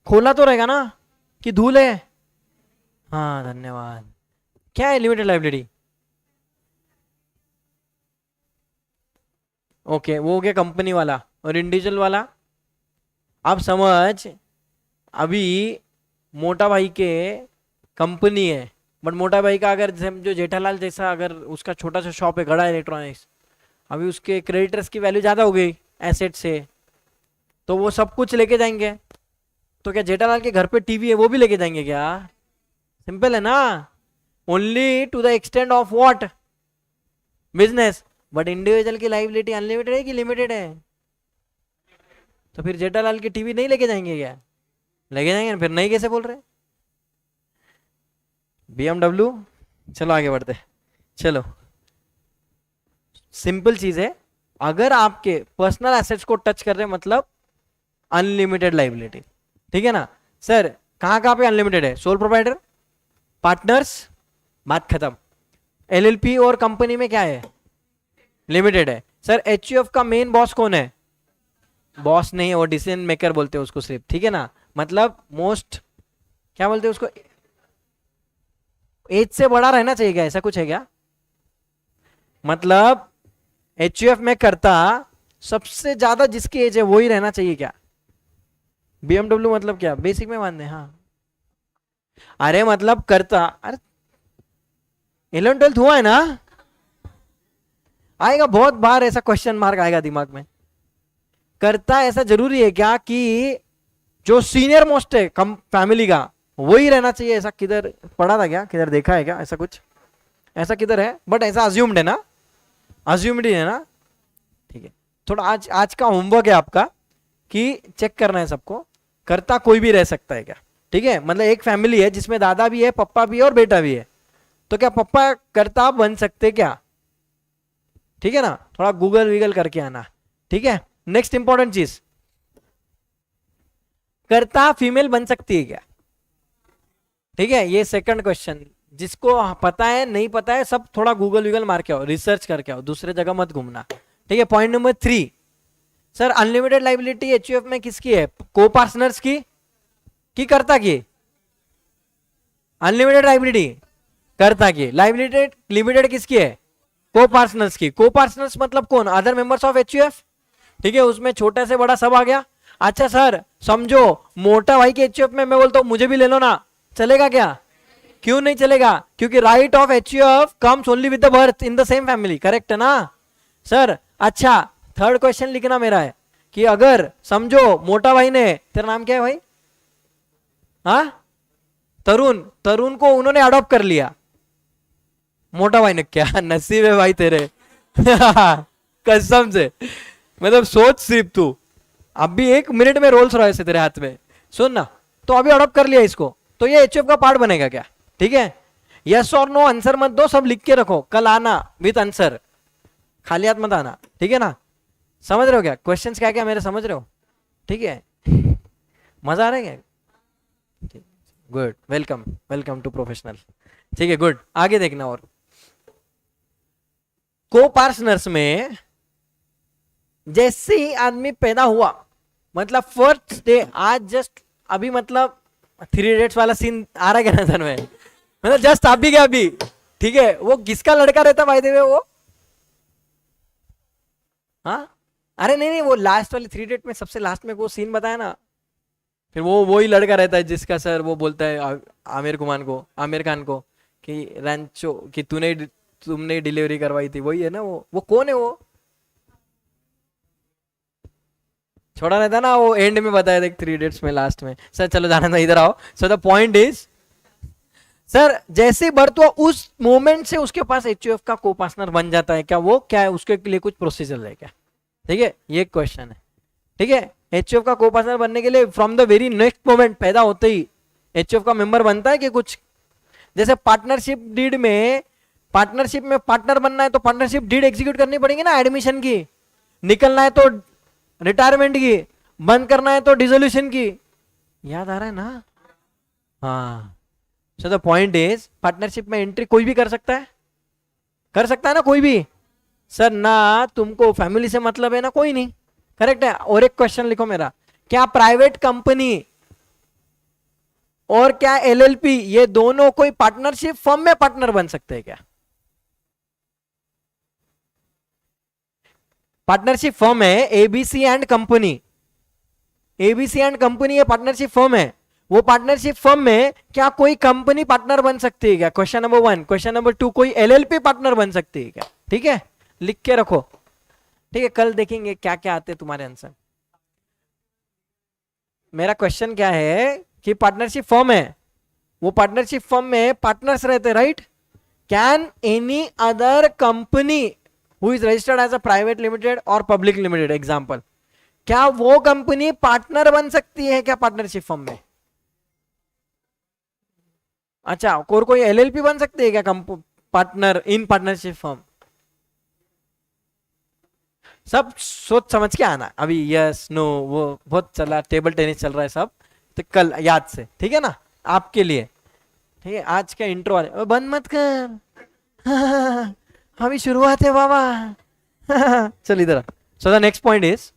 खोला तो रहेगा ना, कि धूल है। हाँ धन्यवाद। क्या है लिमिटेड लाइबिलिटी, ओके वो हो गया कंपनी वाला, और इंडिविजुअल वाला, अब समझ, अभी मोटा भाई के कंपनी है, बट मोटा भाई का अगर जो जेठालाल जैसा अगर उसका छोटा सा शॉप है गड़ा इलेक्ट्रॉनिक्स, अभी उसके क्रेडिटर्स की वैल्यू ज़्यादा हो गई एसेट से, तो वो सब कुछ लेके जाएंगे, तो क्या जेठालाल के घर पे टीवी है वो भी लेके जाएंगे क्या, सिंपल है ना, only to the extend of what business, but individual की लाइबिलिटी अनलिमिटेड है कि लिमिटेड है, तो फिर जेठालाल की टीवी नहीं लेके जाएंगे क्या, लेके जाएंगे ना, फिर नहीं कैसे बोल रहे, BMW। चलो आगे बढ़ते, चलो सिंपल चीज है, अगर आपके पर्सनल एसेट्स को टच कर रहे मतलब अनलिमिटेड लाइबिलिटी, ठीक है ना। सर कहां कहां पे अनलिमिटेड है, सोल प्रोवाइडर, पार्टनर्स, बात खत्म। एलएलपी और कंपनी में क्या है, लिमिटेड है। सर एचयूएफ का मेन बॉस कौन है, बॉस नहीं है वो डिसीजन मेकर बोलते हैं उसको सिर्फ, ठीक है ना, मतलब मोस्ट क्या बोलते हैं उसको, एज से बड़ा रहना चाहिए क्या, ऐसा कुछ है क्या, मतलब एचयूएफ में करता सबसे ज्यादा जिसकी एज है वो ही रहना चाहिए क्या, बीएमडब्ल्यू मतलब क्या, बेसिक में मानने, हाँ अरे मतलब करता, अरे 11 12th हुआ है ना, आएगा बहुत बार ऐसा क्वेश्चन मार्क आएगा दिमाग में, करता ऐसा जरूरी है क्या कि जो सीनियर मोस्ट है कम फैमिली का वही रहना चाहिए, ऐसा किधर पढ़ा था क्या, किधर देखा है क्या, ऐसा कुछ ऐसा किधर है, बट ऐसा अज्यूम्ड है ना, अज्यूम्ड है ना, ठीक है। थोड़ा आज का होमवर्क है आपका कि चेक करना है सबको, करता कोई भी रह सकता है क्या, ठीक है, मतलब एक फैमिली है जिसमें दादा भी है, पप्पा भी है और बेटा भी है, तो क्या पप्पा करता बन सकते क्या, ठीक है ना, थोड़ा गूगल वीगल करके आना, ठीक है। नेक्स्ट इंपॉर्टेंट चीज, करता फीमेल बन सकती है क्या, ठीक है, ये सेकंड क्वेश्चन, जिसको पता है नहीं पता है सब थोड़ा गूगल वीगल मार के आओ, रिसर्च करके आओ, दूसरे जगह मत घूमना, ठीक है। Point number 3, sir unlimited liability HUF में किसकी है, को पार्टनर्स की करता की, अनलिमिटेड लाइबिलिटी करता की, लाइबिलिटी लिमिटेड किसकी है, को पार्टनर्स की, को पार्टनर्स मतलब कौन, अदर मेंबर्स ऑफ एचयूएफ, ठीक है, उसमें छोटे से बड़ा सब आ गया। अच्छा सर समझो मोटा भाई के एचयूएफ में मैं बोलता हूं मुझे भी ले लो ना, चलेगा क्या, क्यों नहीं चलेगा, क्योंकि right of HUF comes only with the birth in the same family, correct है ना सर। अच्छा थर्ड क्वेश्चन लिखना मेरा है कि अगर समझो मोटा भाई ने, तेरा नाम क्या है भाई? हाँ, तरुण, तरुण को उन्होंने अडॉप्ट कर लिया, मोटा भाई ने, क्या नसीब है भाई तेरे। कसम से, मतलब सोच सिर्फ तू, अभी 1 मिनट में रोल्स रॉयस है तेरे हाथ में, सुन ना। तो अभी अडॉप्ट कर लिया इसको, तो ये एचएफ का पार्ट बनेगा क्या? ठीक है, यस और नो आंसर मत दो, सब लिख के रखो, कल आना विथ आंसर, खाली हाथ मत आना, ठीक है ना? समझ रहे हो क्या क्वेश्चंस क्या क्या मेरे, समझ रहे हो? ठीक है, मजा आ रहा है क्या? Good, welcome, welcome to professional. ठीक है, गुड, आगे देखना। और को पार्टनर्स में जैसे ही आदमी पैदा हुआ, मतलब फर्स्ट डे, आज जस्ट अभी, मतलब 3 इडियट्स वाला सीन आ रहा है क्या नजर में? मतलब जस्ट अभी क्या अभी, ठीक है? वो किसका लड़का रहता भाई देवे वो? हाँ, अरे नहीं नहीं, वो लास्ट वाली 3 इडियट में सबसे लास्ट में वो सीन बताया ना, फिर वो ही लड़का रहता है जिसका सर वो बोलता है आमिर खान को कि रैंचो कि तुमने डिलीवरी करवाई थी, वही है ना वो कौन है वो? छोड़ा रहता ना वो, एंड में बताया था 3 इडियट्स में लास्ट में। सर चलो जाना था, इधर आओ। सो द पॉइंट इज, सर जैसे बर्थ हुआ उस मोमेंट से उसके पास एचयूएफ का को पार्टनर बन जाता है क्या? वो क्या है, उसके लिए कुछ प्रोसीजर है क्या? ठीक है, ये क्वेश्चन है। ठीक है, एचयूएफ का को पार्टनर बनने के लिए from the very next moment, पैदा होते ही एचयूएफ का मेंबर बनता है कि कुछ? जैसे पार्टनरशिप डीड में, पार्टनरशिप में पार्टनर बनना है तो पार्टनरशिप डीड एग्जीक्यूट करनी पड़ेगी ना, एडमिशन की, निकलना है तो रिटायरमेंट की, बंद करना है तो डिसोल्यूशन की। याद आ रहा है ना? हाँ, सो द पॉइंट इज, पार्टनरशिप में एंट्री कोई भी कर सकता है, कर सकता है ना कोई भी? सर ना तुमको फैमिली से मतलब है ना कोई नहीं, करेक्ट है। और एक क्वेश्चन लिखो मेरा, क्या प्राइवेट कंपनी और क्या एलएलपी, ये दोनों कोई पार्टनरशिप फर्म में पार्टनर बन सकते हैं क्या? पार्टनरशिप फर्म है ABC and company, ABC and company ये पार्टनरशिप फर्म है। वो पार्टनरशिप फर्म में क्या कोई कंपनी पार्टनर बन सकती है क्या? Question number 1। क्वेश्चन नंबर 2, कोई एलएलपी पार्टनर बन सकती है क्या? ठीक है, लिख के रखो। ठीक है, कल देखेंगे क्या क्या आते हैं तुम्हारे आंसर। मेरा क्वेश्चन क्या है कि पार्टनरशिप फर्म है, वो पार्टनरशिप फर्म में पार्टनर्स रहते, right? Can any other company who is registered as a private limited और पब्लिक लिमिटेड एग्जांपल, क्या वो कंपनी पार्टनर बन सकती है क्या पार्टनरशिप फर्म में? अच्छा, और कोई एलएलपी बन सकती है क्या पार्टनर इन पार्टनरशिप फर्म? सब सोच समझ के आना अभी, यस नो वो बहुत चला, टेबल टेनिस चल रहा है सब, तो कल याद से, ठीक है ना, आपके लिए। ठीक है, आज का इंट्रो वाले बंद मत कर। अभी शुरुआत है बाबा। चल इधर। So the next point is,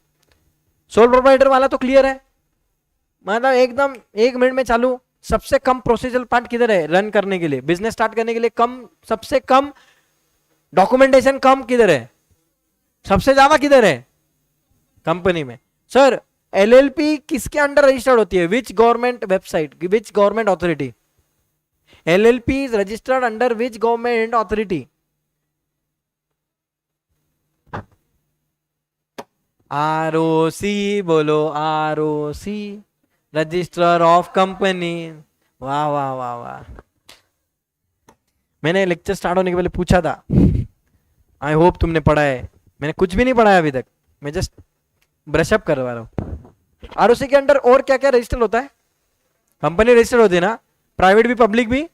sole proprietor वाला तो क्लियर है, मतलब एकदम 1 मिनट में चालू। सबसे कम प्रोसीजरल पार्ट किधर है रन करने के लिए, बिजनेस स्टार्ट करने के लिए कम, सबसे कम डॉक्यूमेंटेशन कम किधर है, सबसे ज्यादा किधर है? कंपनी में। सर एलएलपी किसके अंडर रजिस्टर्ड होती है? Which government website, which government authority? LLP is registered under which government authority? ROC बोलो, आरओसी, रजिस्ट्रार ऑफ कंपनी। वाह वाह वाह वाह, मैंने लेक्चर स्टार्ट होने के पहले पूछा था, आई होप तुमने पढ़ा है। मैंने कुछ भी नहीं पढ़ा है अभी तक, मैं जस्ट ब्रशअप करवा रहा हूँ। आरओसी के अंडर और क्या क्या रजिस्टर होता है? कंपनी रजिस्टर होती है ना, प्राइवेट भी पब्लिक भी।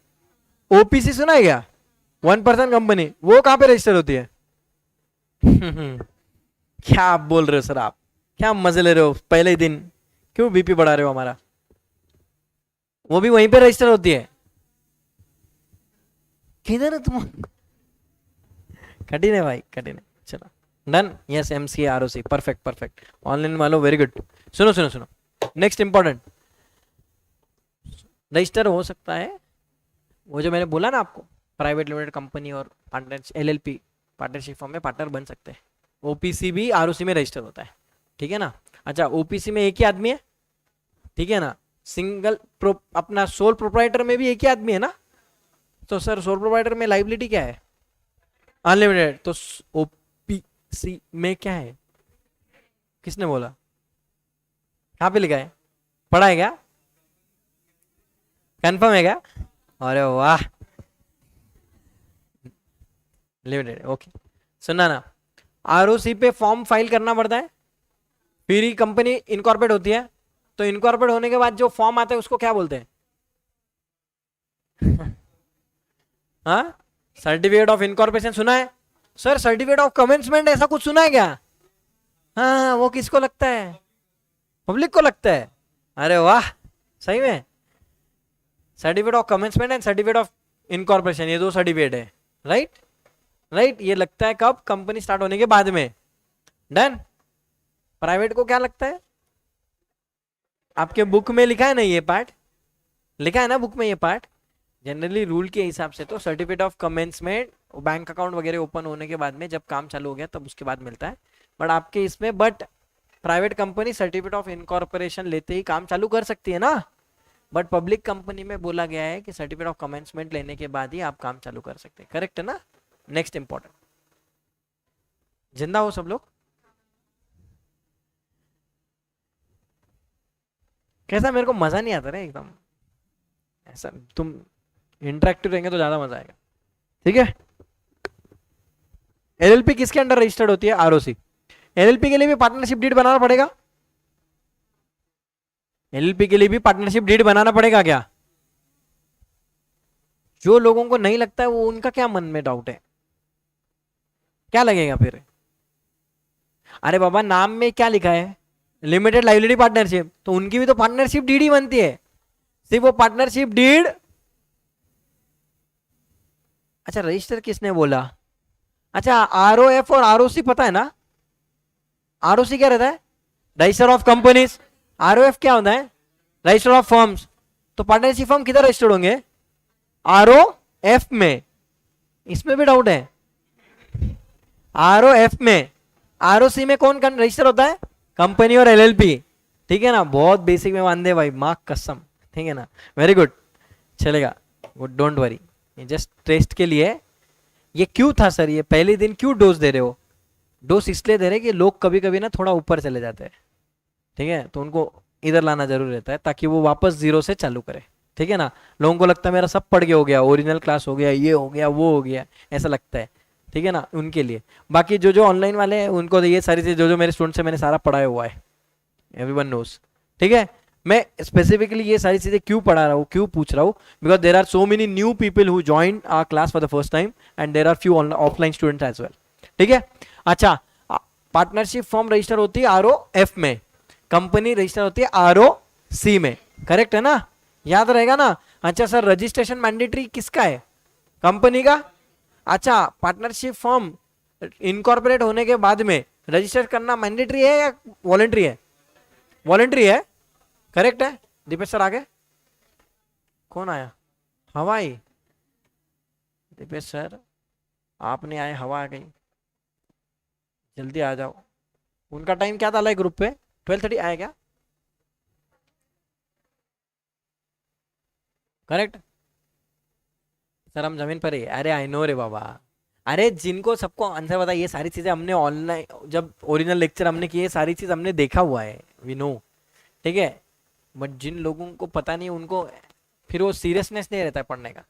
ओपीसी सुना है क्या? 1% कंपनी, वो कहां पे रजिस्टर होती है? क्या आप बोल रहे हो सर, आप क्या मजे ले रहे हो पहले ही दिन, क्यों बीपी बढ़ा रहे हो हमारा? वो भी वहीं पे रजिस्टर होती है। किधर है तुम? कठिन है भाई, कठिन है। चलो done, yes MCA ROC, perfect perfect, online वालों वेरी गुड। सुनो सुनो सुनो, नेक्स्ट इंपॉर्टेंट, रजिस्टर हो सकता है वो जो मैंने बोला ना आपको, प्राइवेट लिमिटेड कंपनी और पार्टनरशिप एलएलपी पार्टनरशिप फॉर्म में पार्टनर बन सकते हैं। ओपीसी भी आरओसी में रजिस्टर होता है, ठीक है ना? अच्छा, ओपीसी में एक ही आदमी है, ठीक है ना? सिंगल अपना सोल प्रोप्राइटर में भी एक ही आदमी है ना? तो सर सोल प्रोप्राइटर में लाइबिलिटी क्या है? अनलिमिटेड। तो ओपीसी में क्या है? किसने बोला? कहाँ पे लिखा है, पढ़ा है क्या, कंफर्म है क्या? अरे वाह, लिमिटेड, ओके। सुनना ना, आरओसी पे फॉर्म फाइल करना पड़ता है, फिर ही कंपनी इनकॉर्पोरेट होती है। तो इनकॉर्पोरेट होने के बाद जो फॉर्म आता है उसको क्या बोलते हैं? हाँ, सर्टिफिकेट ऑफ इनकॉर्पोरेशन सुना है? सर सर्टिफिकेट ऑफ कमेंसमेंट ऐसा कुछ सुना है क्या? हाँ हाँ, वो किसको लगता है? पब्लिक को लगता है। अरे वाह, सही में certificate of commencement and certificate of incorporation, ये दो सर्टिफिकेट है, राइट? राइट, ये लगता है कब? कंपनी स्टार्ट होने के बाद में। डन। प्राइवेट को क्या लगता है? आपके बुक में लिखा है ना ये पार्ट, लिखा है ना बुक में ये पार्ट। जनरली रूल के हिसाब से तो certificate of commencement bank account वगैरह ओपन होने के बाद में, जब काम चालू हो गया तब उसके बाद मिलता है। बट आपके इसमें, but private company certificate of incorporation लेते ही काम चालू कर सकती है ना। बट पब्लिक कंपनी में बोला गया है कि सर्टिफिकेट ऑफ कमेंसमेंट लेने के बाद ही आप काम चालू कर सकते हैं। करेक्ट है ना? नेक्स्ट इंपॉर्टेंट, जिंदा हो सब लोग? कैसा, मेरे को मजा नहीं आता रे एकदम ऐसा, तुम इंटरेक्टिव रहेंगे तो ज्यादा मजा आएगा। ठीक है, एलएलपी किसके अंडर रजिस्टर्ड होती है? आरओसी। एलएलपी के लिए भी पार्टनरशिप डीड बनाना पड़ेगा? एलएलपी के लिए भी पार्टनरशिप डीड बनाना पड़ेगा क्या? जो लोगों को नहीं लगता है वो, उनका क्या मन में डाउट है, क्या लगेगा फिर? अरे बाबा, नाम में क्या लिखा है? लिमिटेड लाइबिलिटी पार्टनरशिप, तो उनकी भी तो पार्टनरशिप डीड ही बनती है। सिर्फ वो पार्टनरशिप डीड, अच्छा रजिस्टर किसने बोला? अच्छा, आरओएफ और आरओसी पता है ना? आरओसी क्या रहता है? Register of companies. आरओएफ क्या होता है? Register of firms. तो पार्टनरशिप फर्म किधर रजिस्टर्ड होंगे? आरओएफ में। इसमें भी डाउट है? आरओएफ में। आरओसी में कौन रजिस्टर होता है? कंपनी और एलएलपी। ठीक है ना, बहुत बेसिक में मान दे भाई, मार्क कसम। ठीक है ना, वेरी गुड, चलेगा, गुड, डोंट वरी। ये जस्ट टेस्ट के लिए। ये क्यों था सर, ये पहले दिन क्यों डोज दे रहे हो? डोज इसलिए दे रहे कि लोग कभी कभी ना थोड़ा ऊपर चले जाते हैं, ठीक है, तो उनको इधर लाना जरूर रहता है ताकि वो वापस जीरो से चालू करे। ठीक है ना, लोगों को लगता है मेरा सब पढ़ के हो गया, ओरिजिनल क्लास हो गया, ये हो गया, वो हो गया, ऐसा लगता है। ठीक है ना, उनके लिए। बाकी जो जो ऑनलाइन वाले हैं उनको तो ये सारी चीज़, जो जो मेरे स्टूडेंट्स हैं मैंने सारा पढ़ाया हुआ है, एवरीवन नोस। ठीक है, मैं स्पेसिफिकली ये सारी चीजें क्यों पढ़ा रहा हूँ, क्यों पूछ रहा हूँ? Because there are so many new people who join our class for the first time and there are few offline students as well. ठीक है, अच्छा, पार्टनरशिप फॉर्म रजिस्टर होती है आरओएफ में, कंपनी रजिस्टर होती है आरओसी में। करेक्ट है ना, याद रहेगा ना? अच्छा सर, रजिस्ट्रेशन मैंडेटरी किसका है? कंपनी का। अच्छा, पार्टनरशिप फॉर्म इनकॉर्पोरेट होने के बाद में रजिस्टर करना मैंडेटरी है या वॉलेंट्री है? वॉलेंट्री है, करेक्ट है। दीपेश सर आगे, कौन आया? हवाई, दीपेश सर आप नहीं आए, हवा आ गई, जल्दी आ जाओ। उनका टाइम क्या था लाइक ग्रुप पे? 12:30 आया क्या? करेक्ट सर, हम जमीन पर ही। अरे आई नो रे बाबा, अरे जिनको सबको आंसर पता है, ये सारी चीजें हमने ऑनलाइन जब ओरिजिनल लेक्चर हमने किए, सारी चीज हमने देखा हुआ है, वी नो। ठीक है, बट जिन लोगों को पता नहीं उनको फिर वो सीरियसनेस नहीं रहता है पढ़ने का।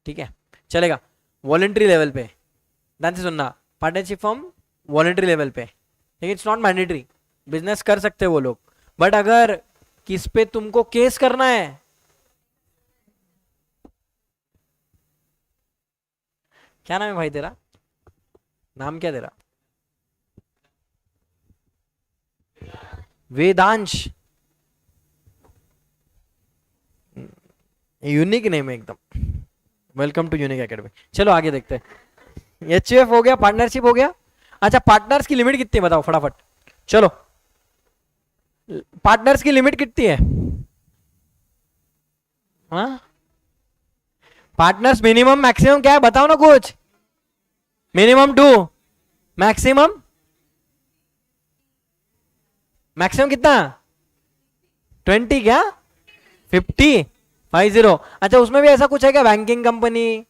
ठीक है, चलेगा। वॉलेंट्री लेवल पे ध्यान से सुनना, पार्टनरशिप फॉर्म वॉलेंट्री लेवल पे, लेकिन इट्स नॉट मैंडेटरी। बिजनेस कर सकते हैं वो लोग, बट अगर किस पे तुमको केस करना है, क्या नाम है भाई तेरा? नाम क्या तेरा? वेदांश, यूनिक नेम है एकदम। Welcome to unique academy. चलो आगे देखते हैं। एचयूएफ हो गया, पार्टनरशिप हो गया। अच्छा, पार्टनर्स की लिमिट कितनी है बताओ फटाफट, चलो। पार्टनर्स की लिमिट कितनी है? हाँ, पार्टनर्स मिनिमम मैक्सिमम क्या है बताओ ना कुछ। मिनिमम 2, मैक्सिमम, मैक्सिमम कितना? 20 क्या? 50? अच्छा, उसमें भी ऐसा कुछ है क्या? बैंकिंग कंपनी,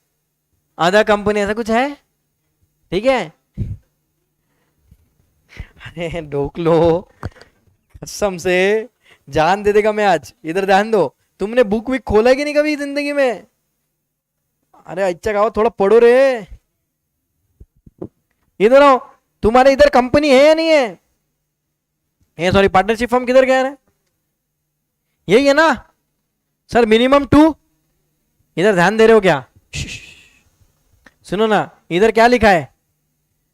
अदर कंपनी, ऐसा कुछ है? ठीक है, अरे ढोक लो, कसम से जान दे देगा मैं आज। इधर ध्यान दो, तुमने बुक विक खोला कि नहीं कभी जिंदगी में? अरे अच्छा गाओ, थोड़ा पढ़ो रे। इधर आओ, तुम्हारे इधर कंपनी है या नहीं है? ये सॉरी, पार्टनरशिप फॉर्म किधर गया है? यही है ना सर, मिनिमम 2। इधर ध्यान दे रहे हो क्या? सुनो ना, इधर क्या लिखा है?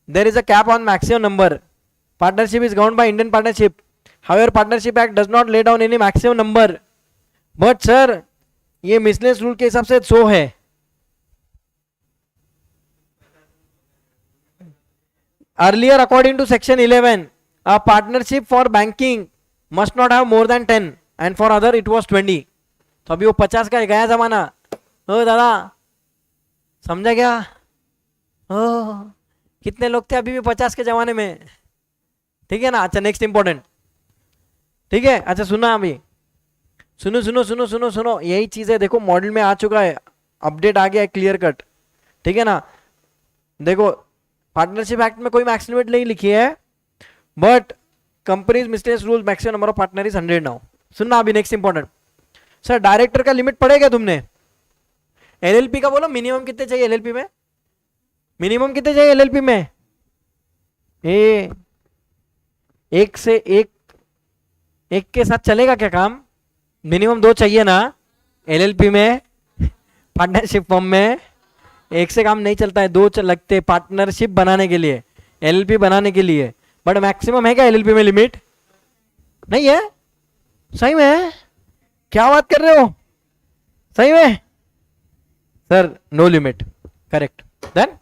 There is a cap on maximum number. Partnership is governed by Indian partnership, however partnership act does not lay down any maximum number. But sir ये मिसलेनियस रूल के हिसाब से 100 है। Earlier according to section 11 a partnership for banking must not have more than 10 and for other it was 20। तो अभी वो 50 का गया जमाना। ओ दादा समझा क्या? ओ कितने लोग थे अभी भी 50 के जमाने में? ठीक है ना। अच्छा नेक्स्ट इंपॉर्टेंट, ठीक है। अच्छा सुना, अभी सुनो सुनो सुनो सुनो सुनो, यही चीज है देखो, मॉडल में आ चुका है, अपडेट आ गया है क्लियर कट। ठीक है ना। देखो पार्टनरशिप एक्ट में कोई मैक्स लिमिट नहीं लिखी है, but companies miscellaneous rule maximum number of partner is 100 now. सुनना अभी नेक्स्ट इंपॉर्टेंट। सर डायरेक्टर का लिमिट पढ़ेगा तुमने? एलएलपी का बोलो, मिनिमम कितने चाहिए एलएलपी में? मिनिमम कितने चाहिए एलएलपी में? एक से एक के साथ चलेगा क्या काम? मिनिमम 2 चाहिए ना एलएलपी में, पार्टनरशिप फॉर्म में। एक से काम नहीं चलता है, 2 लगते पार्टनरशिप बनाने के लिए, एलएलपी बनाने के लिए। बट मैक्सिमम है क्या एलएलपी में लिमिट? नहीं है। सही में? क्या बात कर रहे हो? सही में sir? No limit, correct. Then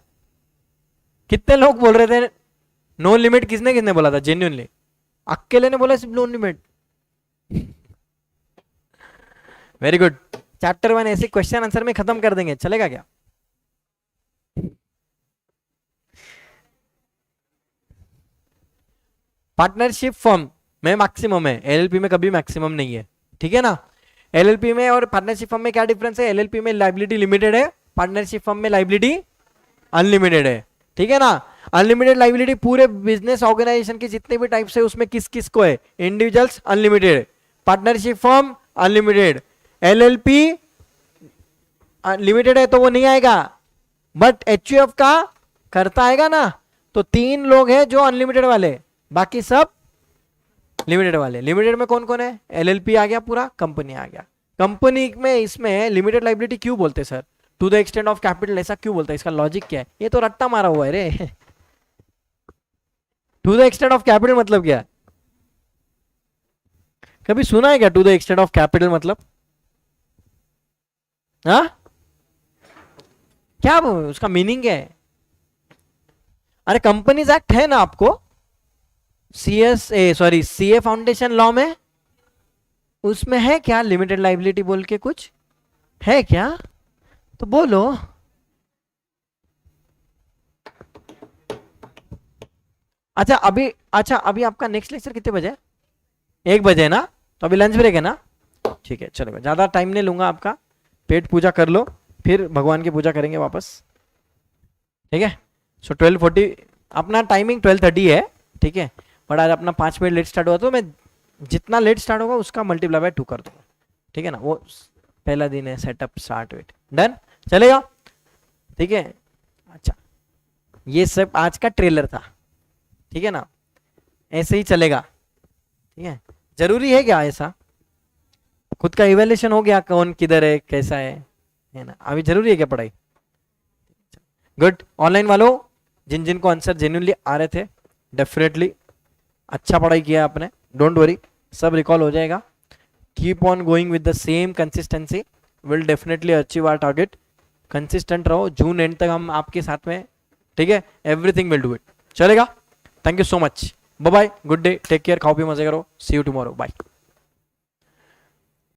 कितने लोग बोल रहे थे नो लिमिट? किसने किसने बोला था जेन्युइनली? अकेले ने बोला सिर्फ no limit. Very good. Chapter 1 ऐसे क्वेश्चन आंसर में खत्म कर देंगे, चलेगा क्या? पार्टनरशिप फर्म में मैक्सिमम है, एलएलपी में कभी मैक्सिमम नहीं है। ठीक है ना। एलएलपी में और पार्टनरशिप फर्म में क्या डिफरेंस है? एलएलपी में लायबिलिटी लिमिटेड है, पार्टनरशिप फर्म में लायबिलिटी अनलिमिटेड है। ठीक है ना। अनलिमिटेड लायबिलिटी पूरे बिजनेस ऑर्गेनाइजेशन के जितने भी टाइप्स है उसमें किस किस को है? Individuals unlimited, partnership firm unlimited, LLP limited है तो वो नहीं आएगा, बट एचयूएफ का करता आएगा ना। तो 3 लोग हैं जो अनलिमिटेड वाले, बाकी सब लिमिटेड वाले। लिमिटेड में कौन कौन है? एलएलपी आ गया, पूरा कंपनी आ गया। कंपनी में इसमें लिमिटेड लायबिलिटी क्यों बोलते sir? To the extent of capital, ऐसा क्यों बोलते हैं? इसका लॉजिक क्या है? ये तो रट्टा मारा हुआ है रे। To the extent of capital मतलब क्या? कभी सुना है क्या to the extent of capital मतलब? हाँ, क्या उसका मीनिंग है? अरे कंपनीज एक्ट है ना आपको, सीए फाउंडेशन लॉ में, उसमें है क्या लिमिटेड लायबिलिटी बोल के कुछ है क्या? तो बोलो। अच्छा अभी आपका नेक्स्ट लेक्चर कितने बजे? 1 बजे ना। तो अभी लंच ब्रेक है ना? ठीक है चलो, ज्यादा टाइम नहीं लूंगा आपका। पेट पूजा कर लो, फिर भगवान की पूजा करेंगे वापस। ठीक है। सो 12:40 अपना टाइमिंग 12:30 है। ठीक है। बट आज अपना 5 मिनट लेट स्टार्ट हुआ, तो मैं जितना लेट स्टार्ट होगा उसका मल्टीप्लाई बाय 2 कर दूंगा। ठीक है ना। वो पहला दिन है सेटअप स्टार्ट वेट डन, चलेगा? ठीक है। अच्छा ये सब आज का ट्रेलर था। ठीक है ना। ऐसे ही चलेगा। ठीक है। जरूरी है क्या ऐसा? खुद का इवैल्यूएशन हो गया, कौन किधर है कैसा है ना। अभी जरूरी है क्या पढ़ाई? गुड। ऑनलाइन वालों जिन जिन को आंसर जेन्युइनली आ रहे थे, डेफिनेटली अच्छा पढ़ाई किया आपने, डोंट वरी, सब रिकॉल हो जाएगा। Keep on going with the same consistency, will definitely achieve our target. Consistent रहो, जून एंड तक हम आपके साथ में। ठीक है। एवरीथिंग विल डू इट, चलेगा? Thank you so much, bye bye, good day, take care, खाओ पी मजे करो, सी यू टुमारो, बाय।